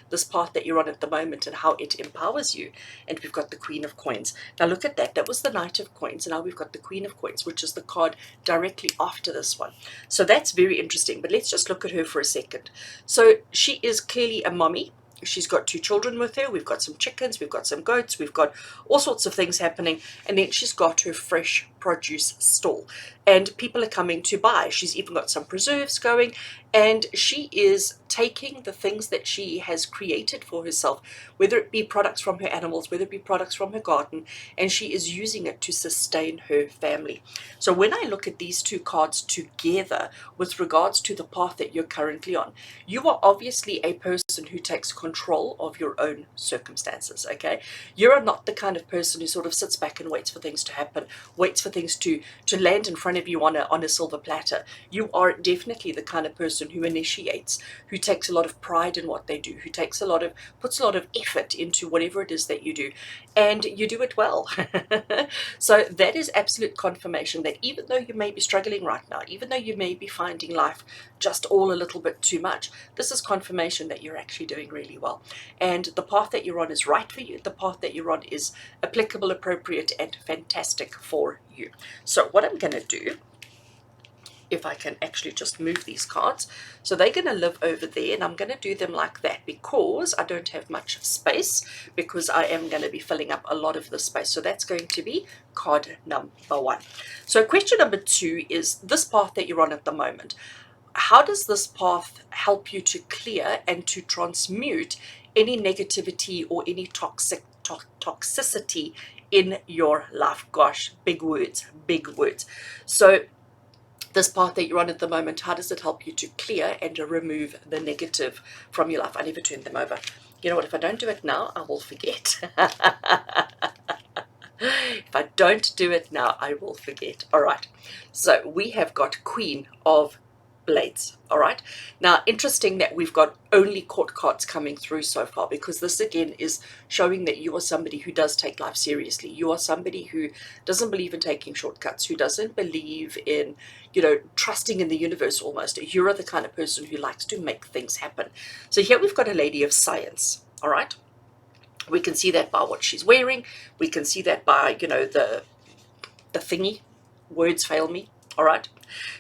this path that you're on at the moment and how it empowers you. And we've got the Queen of Coins. Now look at that. That was the Knight of Coins. And now we've got the Queen of Coins, which is the card directly after this one. So that's very interesting. But let's just look at her for a second. So she is clearly a mommy. She's got 2 children with her. We've got some chickens, we've got some goats, we've got all sorts of things happening. And then she's got her fresh produce stall, and people are coming to buy. She's even got some preserves going, and she is taking the things that she has created for herself, whether it be products from her animals, whether it be products from her garden, and she is using it to sustain her family. So when I look at these 2 cards together with regards to the path that you're currently on, you are obviously a person who takes control of your own circumstances, okay? You're not the kind of person who sort of sits back and waits for things to happen, waits for things to land in front of you on a silver platter. You are definitely the kind of person who initiates, who takes a lot of pride in what they do, who puts a lot of effort into whatever it is that you do, and you do it well. So that is absolute confirmation that even though you may be struggling right now, even though you may be finding life just all a little bit too much, this is confirmation that you're actually doing really well. And the path that you're on is right for you. The path that you're on is applicable, appropriate, and fantastic for you. So what I'm going to do, if I can actually just move these cards, so they're going to live over there, and I'm going to do them like that because I don't have much space, because I am going to be filling up a lot of the space. So that's going to be card number 1. So question number 2 is this path that you're on at the moment. How does this path help you to clear and to transmute any negativity or any toxicity in your life. Gosh, big words, big words. So this path that you're on at the moment, how does it help you to clear and to remove the negative from your life? I never turn them over. You know what, if I don't do it now, I will forget. If I don't do it now, I will forget. All right, so we have got Queen of Blades. All right, now interesting that we've got only court cards coming through so far, because this again is showing that you are somebody who does take life seriously. You are somebody who doesn't believe in taking shortcuts, who doesn't believe in, you know, trusting in the universe almost. You're the kind of person who likes to make things happen. So here we've got a lady of science. All right, we can see that by what she's wearing. We can see that by, you know, the thingy. Words fail me. All right.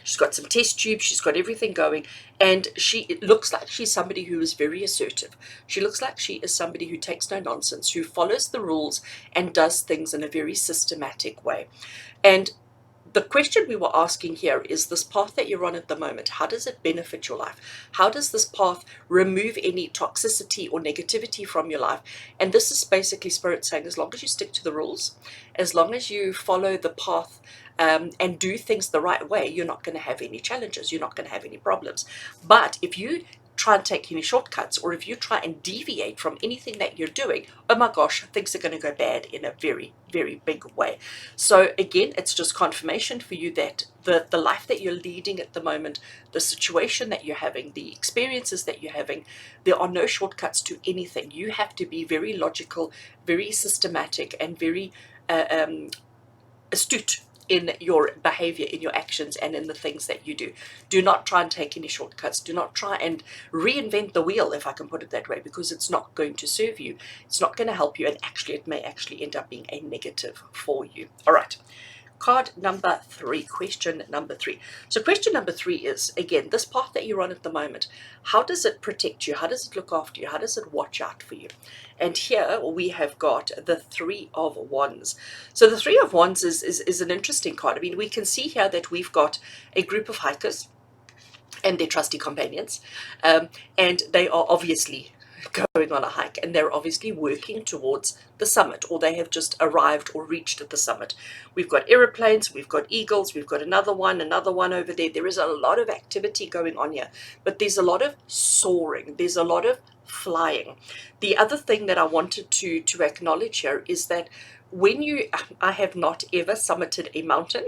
She's got some test tubes. She's got everything going. And it looks like she's somebody who is very assertive. She looks like she is somebody who takes no nonsense, who follows the rules and does things in a very systematic way. And the question we were asking here is, this path that you're on at the moment, how does it benefit your life? How does this path remove any toxicity or negativity from your life? And this is basically Spirit saying, as long as you stick to the rules, as long as you follow the path and do things the right way, you're not going to have any challenges. You're not going to have any problems. But if you try and take any shortcuts, or if you try and deviate from anything that you're doing, oh my gosh, things are going to go bad in a very, very big way. So again, it's just confirmation for you that the life that you're leading at the moment, the situation that you're having, the experiences that you're having, there are no shortcuts to anything. You have to be very logical, very systematic, and very astute in your behavior, in your actions, and in the things that you do. Do not try and take any shortcuts. Do not try and reinvent the wheel, if I can put it that way, because it's not going to serve you. It's not going to help you, and actually it may actually end up being a negative for you. All right. Card number 3, question number 3. So question number 3 is, again, this path that you're on at the moment, how does it protect you? How does it look after you? How does it watch out for you? And here we have got the 3 of Wands. So the 3 of Wands is an interesting card. I mean, we can see here that we've got a group of hikers and their trusty companions, and they are obviously going on a hike, and they're obviously working towards the summit, or they have just arrived or reached at the summit. We've got aeroplanes, we've got eagles, we've got another one over there. There is a lot of activity going on here, but there's a lot of soaring, there's a lot of flying. The other thing that I wanted to acknowledge here is that when I have not ever summited a mountain,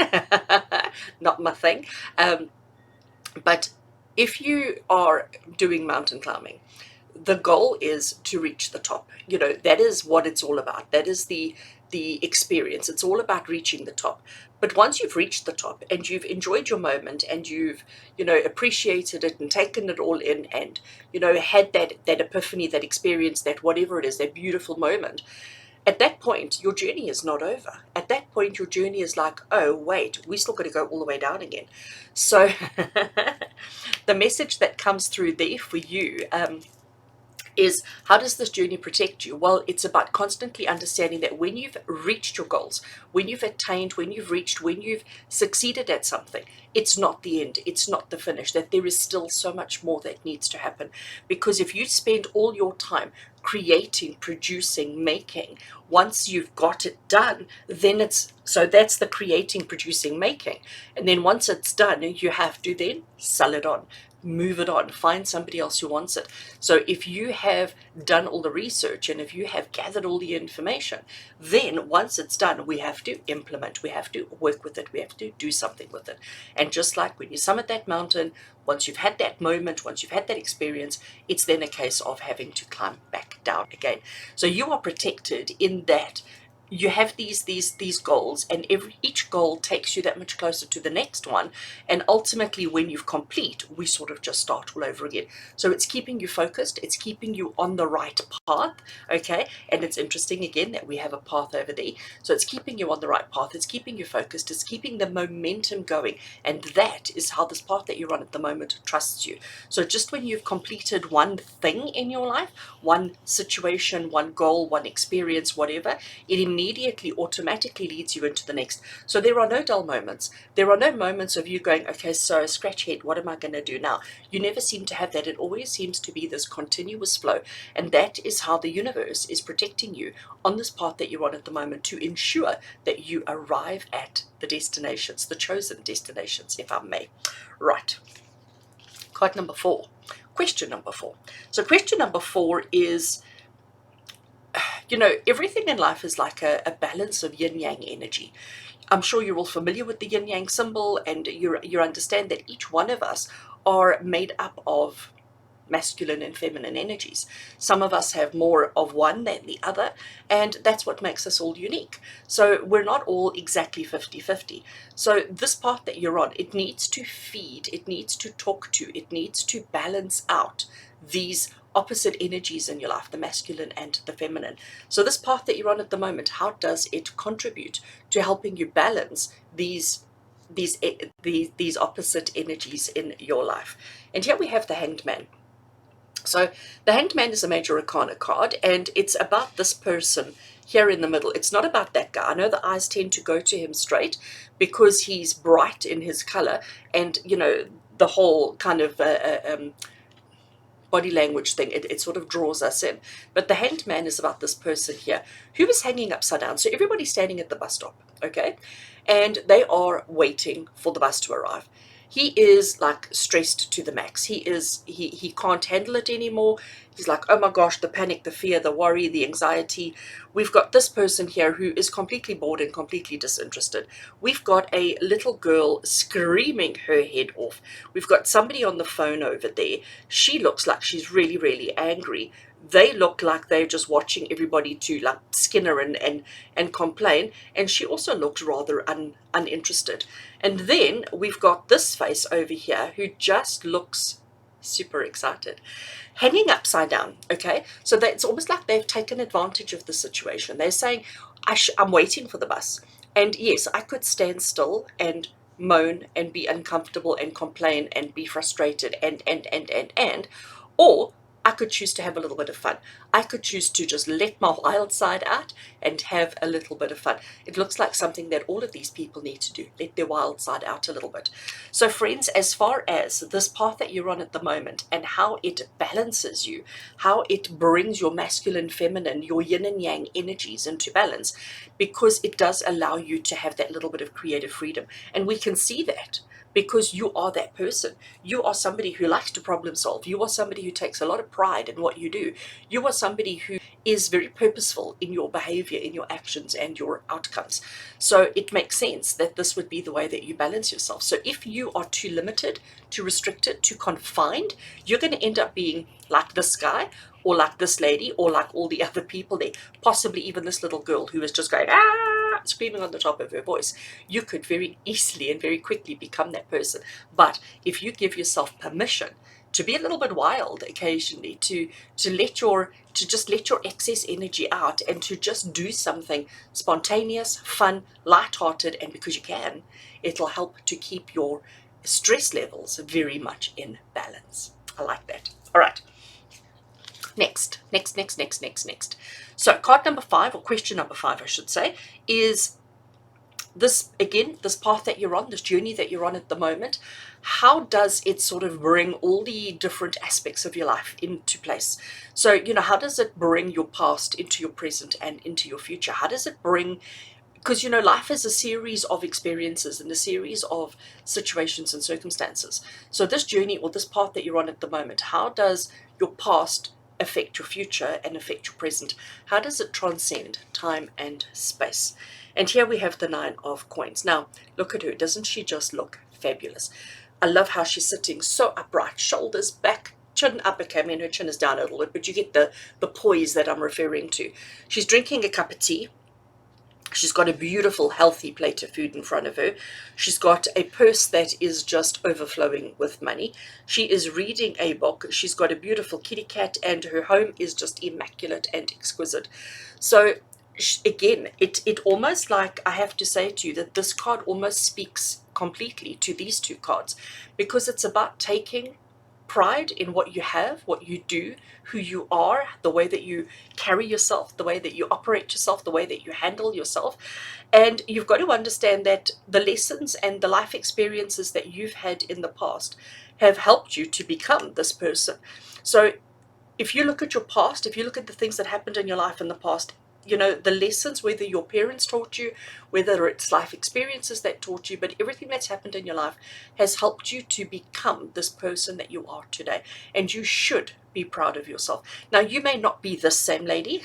not my thing, but if you are doing mountain climbing, the goal is to reach the top. You know, that is what it's all about. That is the experience. It's all about reaching the top. But once you've reached the top and you've enjoyed your moment and you've, you know, appreciated it and taken it all in and, you know, had that epiphany, that experience, that whatever it is, that beautiful moment, at that point, your journey is not over. At that point, your journey is like, oh, wait, we still got to go all the way down again. So the message that comes through there for you is, how does this journey protect you? Well, it's about constantly understanding that when you've reached your goals, when you've attained, when you've reached, when you've succeeded at something, it's not the end, it's not the finish, that there is still so much more that needs to happen. Because if you spend all your time creating, producing, making, once you've got it done, then that's the creating, producing, making. And then once it's done, you have to then sell it on, move it on, find somebody else who wants it. So if you have done all the research and if you have gathered all the information, then once it's done, we have to implement, we have to work with it, we have to do something with it. And just like when you summit that mountain, once you've had that moment, once you've had that experience, it's then a case of having to climb back down again. So you are protected in that you have these goals, and each goal takes you that much closer to the next one, and ultimately when you've complete, we sort of just start all over again. So it's keeping you focused, it's keeping you on the right path, okay? And it's interesting again that we have a path over there, so it's keeping you on the right path, it's keeping you focused, it's keeping the momentum going, and that is how this path that you're on at the moment trusts you. So just when you've completed one thing in your life, one situation, one goal, one experience, whatever, it immediately automatically leads you into the next. So there are no dull moments. There are no moments of you going, okay, so scratch head, what am I going to do now? You never seem to have that. It always seems to be this continuous flow. And that is how the universe is protecting you on this path that you're on at the moment, to ensure that you arrive at the destinations, the chosen destinations, if I may. Right. Card number 4. Question number 4. So question number 4 is, everything in life is like a balance of yin-yang energy. I'm sure you're all familiar with the yin-yang symbol, and you understand that each one of us are made up of masculine and feminine energies. Some of us have more of one than the other, and that's what makes us all unique. So we're not all exactly 50-50. So this path that you're on, it needs to feed, it needs to talk to, it needs to balance out these opposite energies in your life, the masculine and the feminine. So this path that you're on at the moment, how does it contribute to helping you balance these opposite energies in your life? And here we have the Hanged Man. So the Hanged Man is a major arcana card, and it's about this person here in the middle. It's not about that guy. I know the eyes tend to go to him straight because he's bright in his color, and the whole kind of body language thing, it sort of draws us in. But the Hanged Man is about this person here who is hanging upside down. So everybody's standing at the bus stop, okay, and they are waiting for the bus to arrive. He is like stressed to the max. He can't handle it anymore. He's like, oh my gosh, the panic, the fear, the worry, the anxiety. We've got this person here who is completely bored and completely disinterested. We've got a little girl screaming her head off. We've got somebody on the phone over there. She looks like she's really, really angry. They look like they're just watching everybody to like skinner and complain. And she also looks rather uninterested. And then we've got this face over here who just looks super excited, hanging upside down. Okay, so that it's almost like they've taken advantage of the situation. They're saying, I'm waiting for the bus, and yes, I could stand still and moan and be uncomfortable and complain and be frustrated and or I could choose to have a little bit of fun. I could choose to just let my wild side out and have a little bit of fun. It looks like something that all of these people need to do, let their wild side out a little bit. So friends, as far as this path that you're on at the moment and how it balances you, how it brings your masculine, feminine, your yin and yang energies into balance, because it does allow you to have that little bit of creative freedom. And we can see that because you are that person. You are somebody who likes to problem solve. You are somebody who takes a lot of pride in what you do. You are somebody who is very purposeful in your behavior, in your actions, and your outcomes. So it makes sense that this would be the way that you balance yourself. So if you are too limited, too restricted, too confined, you're going to end up being like this guy, or like this lady, or like all the other people there, possibly even this little girl who is just going, screaming on the top of her voice. You could very easily and very quickly become that person. But if you give yourself permission to be a little bit wild occasionally, to just let your excess energy out, and to just do something spontaneous, fun, light-hearted, and because you can, it'll help to keep your stress levels very much in balance. I like that. All right. Next. So card number 5, or question number 5, I should say, is this, again, this path that you're on, this journey that you're on at the moment. How does it sort of bring all the different aspects of your life into place? So, how does it bring your past into your present and into your future? How does it bring, because, life is a series of experiences and a series of situations and circumstances. So this journey, or this path that you're on at the moment, how does your past affect your future and affect your present? How does it transcend time and space? And here we have the 9 of coins. Now, look at her. Doesn't she just look fabulous? I love how she's sitting so upright, shoulders back, chin up. Okay, I mean, her chin is down a little bit, but you get the poise that I'm referring to. She's drinking a cup of tea. She's got a beautiful, healthy plate of food in front of her. She's got a purse that is just overflowing with money. She is reading a book. She's got a beautiful kitty cat, and her home is just immaculate and exquisite. So again, it almost, like, I have to say to you that this card almost speaks completely to these 2 cards, because it's about taking pride in what you have, what you do, who you are, the way that you carry yourself, the way that you operate yourself, the way that you handle yourself. And you've got to understand that the lessons and the life experiences that you've had in the past have helped you to become this person. So if you look at your past, if you look at the things that happened in your life in the past, the lessons, whether your parents taught you, whether it's life experiences that taught you, but everything that's happened in your life has helped you to become this person that you are today. And you should be proud of yourself. Now, you may not be this same lady,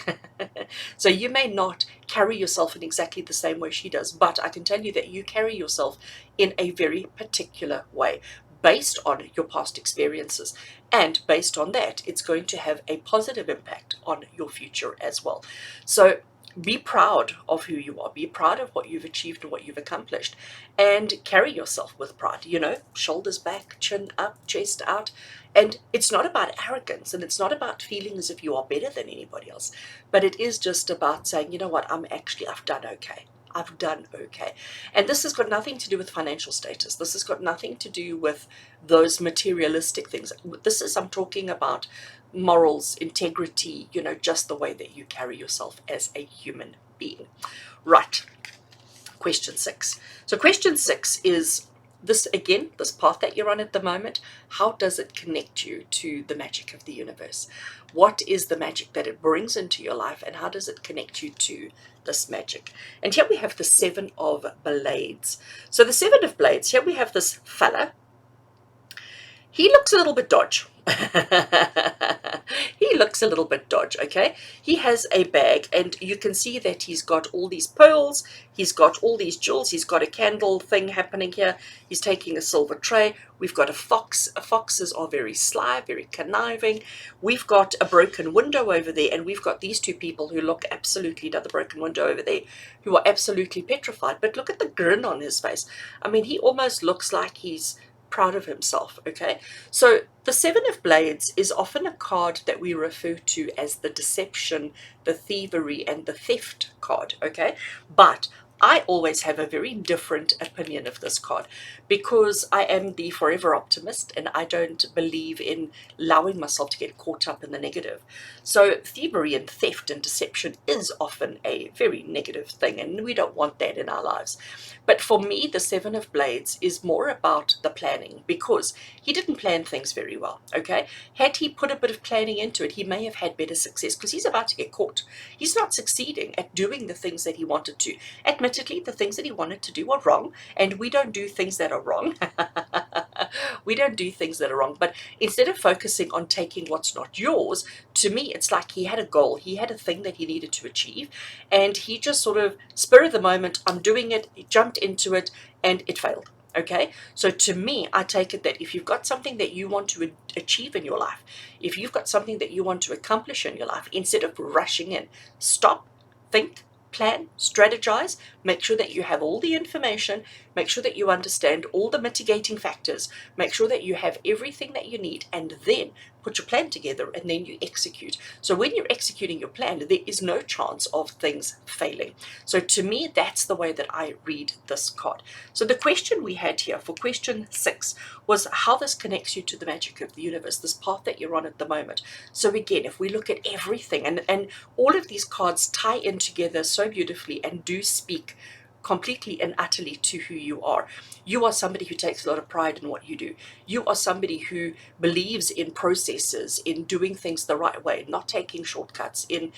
so you may not carry yourself in exactly the same way she does, but I can tell you that you carry yourself in a very particular way based on your past experiences. And based on that, it's going to have a positive impact on your future as well. So be proud of who you are. Be proud of what you've achieved and what you've accomplished. And carry yourself with pride. Shoulders back, chin up, chest out. And it's not about arrogance, and it's not about feeling as if you are better than anybody else. But it is just about saying, you know what, I've done okay. I've done okay. And this has got nothing to do with financial status. This has got nothing to do with those materialistic things. I'm talking about morals, integrity, just the way that you carry yourself as a human being. Right. Question 6. So question 6 is this path that you're on at the moment. How does it connect you to the magic of the universe? What is the magic that it brings into your life, and how does it connect you to this magic? And here we have the 7 of Blades. So the 7 of Blades, here we have this fella. He looks a little bit dodge. He looks a little bit dodge, okay? He has a bag, and you can see that he's got all these pearls, he's got all these jewels, he's got a candle thing happening here, he's taking a silver tray, we've got a fox. Foxes are very sly, very conniving. We've got a broken window over there, and we've got these 2 people who look absolutely, the broken window over there, who are absolutely petrified. But look at the grin on his face. I mean, he almost looks like he's proud of himself, okay? So the 7 of Blades is often a card that we refer to as the deception, the thievery, and the theft card, okay? But I always have a very different opinion of this card because I am the forever optimist, and I don't believe in allowing myself to get caught up in the negative. So thievery and theft and deception is often a very negative thing, and we don't want that in our lives. But for me, the 7 of Blades is more about the planning, because he didn't plan things very well, okay? Had he put a bit of planning into it, he may have had better success, because he's about to get caught. He's not succeeding at doing the things that he wanted to. Admittedly, the things that he wanted to do are wrong, and we don't do things that are wrong. We don't do things that are wrong, but instead of focusing on taking what's not yours, to me, it's like he had a goal, he had a thing that he needed to achieve, and he just sort of, spur of the moment, I'm doing it, he jumped into it, and it failed. Okay, so to me, I take it that if you've got something that you want to achieve in your life, if you've got something that you want to accomplish in your life, instead of rushing in, stop, think, plan, strategize, make sure that you have all the information, make sure that you understand all the mitigating factors, make sure that you have everything that you need, and then put your plan together, and then you execute. So when you're executing your plan, there is no chance of things failing. So to me, that's the way that I read this card. So the question we had here for question 6 was how this connects you to the magic of the universe, this path that you're on at the moment. So again, if we look at everything, and all of these cards tie in together so beautifully and do speak completely and utterly to who you are. You are somebody who takes a lot of pride in what you do. You are somebody who believes in processes, in doing things the right way, not taking shortcuts, in,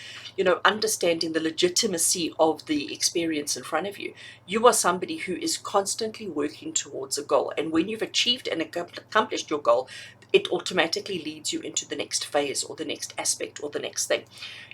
understanding the legitimacy of the experience in front of you. You are somebody who is constantly working towards a goal. And when you've achieved and accomplished your goal, it automatically leads you into the next phase or the next aspect or the next thing.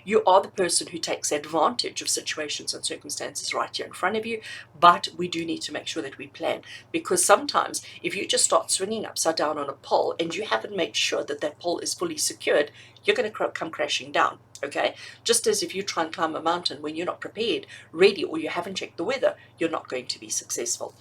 You are the person who takes advantage of situations and circumstances right here in front of you, but we do need to make sure that we plan, because sometimes if you just start swinging upside down on a pole and you haven't made sure that that pole is fully secured, you're going to come crashing down, okay? Just as if you try and climb a mountain when you're not prepared, ready, or you haven't checked the weather, you're not going to be successful.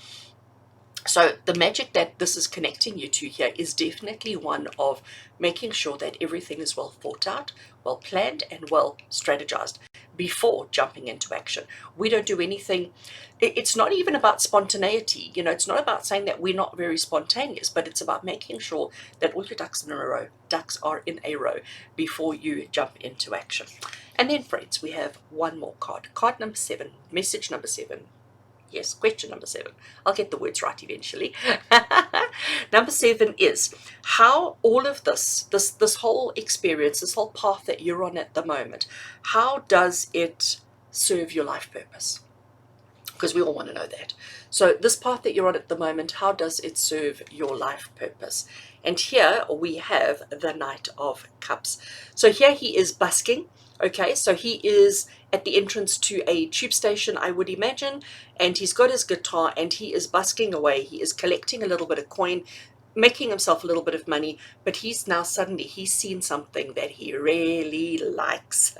So the magic that this is connecting you to here is definitely one of making sure that everything is well thought out, well planned, and well strategized before jumping into action. We don't do anything. It's not even about spontaneity. It's not about saying that we're not very spontaneous, but it's about making sure that all your ducks in a row, ducks are in a row before you jump into action. And then, friends, we have one more card. Card number 7, message number 7. Yes, question number 7. I'll get the words right eventually. Number 7 is how all of this whole experience, this whole path that you're on at the moment, how does it serve your life purpose? Because we all want to know that. So this path that you're on at the moment, how does it serve your life purpose? And here we have the Knight of Cups. So here he is busking. Okay, so he is at the entrance to a tube station, I would imagine, and he's got his guitar and he is busking away. He is collecting a little bit of coin, making himself a little bit of money, but he's seen something that he really likes.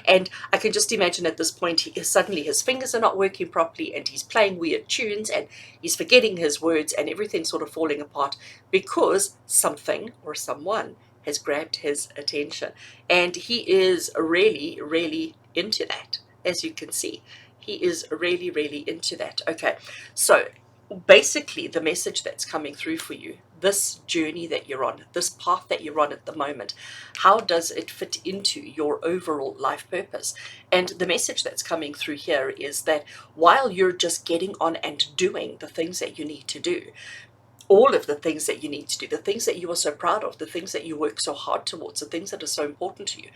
And I can just imagine at this point, suddenly his fingers are not working properly and he's playing weird tunes and he's forgetting his words and everything's sort of falling apart because something or someone has grabbed his attention. And he is really, really into that, as you can see. He is really, really into that. Okay, so basically the message that's coming through for you, this journey that you're on, this path that you're on at the moment, how does it fit into your overall life purpose? And the message that's coming through here is that while you're just getting on and doing the things that you need to do, all of the things that you need to do, the things that you are so proud of, the things that you work so hard towards, the things that are so important to you,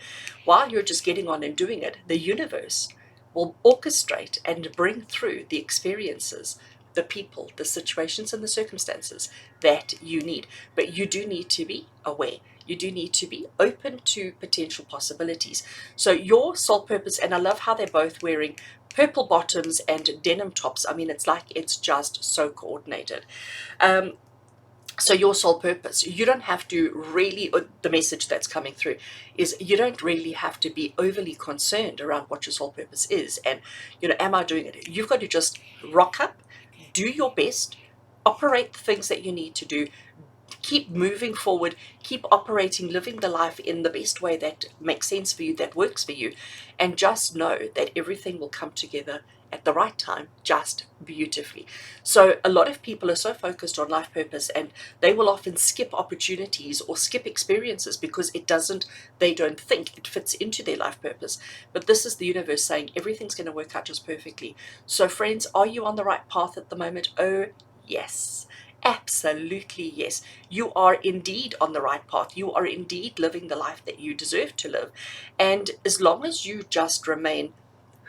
while you're just getting on and doing it, the universe will orchestrate and bring through the experiences, the people, the situations, and the circumstances that you need. But you do need to be aware. You do need to be open to potential possibilities. So your soul purpose, and I love how they're both wearing purple bottoms and denim tops. I mean, it's like it's just so coordinated. So your soul purpose, you don't have to really, the message that's coming through is you don't really have to be overly concerned around what your soul purpose is. And, am I doing it? You've got to just rock up, do your best, operate the things that you need to do, keep moving forward, keep operating, living the life in the best way that makes sense for you, that works for you, and just know that everything will come together at the right time, just beautifully. So a lot of people are so focused on life purpose and they will often skip opportunities or skip experiences because they don't think it fits into their life purpose. But this is the universe saying everything's going to work out just perfectly. So friends, are you on the right path at the moment? Oh, yes. Absolutely, yes. You are indeed on the right path. You are indeed living the life that you deserve to live. And as long as you just remain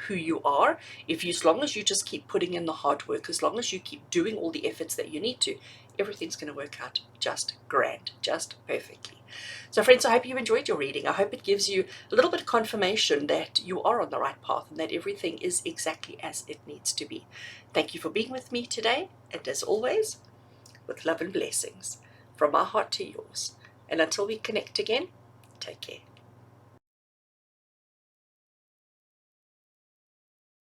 who you are, as long as you just keep putting in the hard work, as long as you keep doing all the efforts that you need to, everything's going to work out just grand, just perfectly. So friends, I hope you enjoyed your reading. I hope it gives you a little bit of confirmation that you are on the right path and that everything is exactly as it needs to be. Thank you for being with me today. And as always, with love and blessings from our heart to yours. And until we connect again, take care.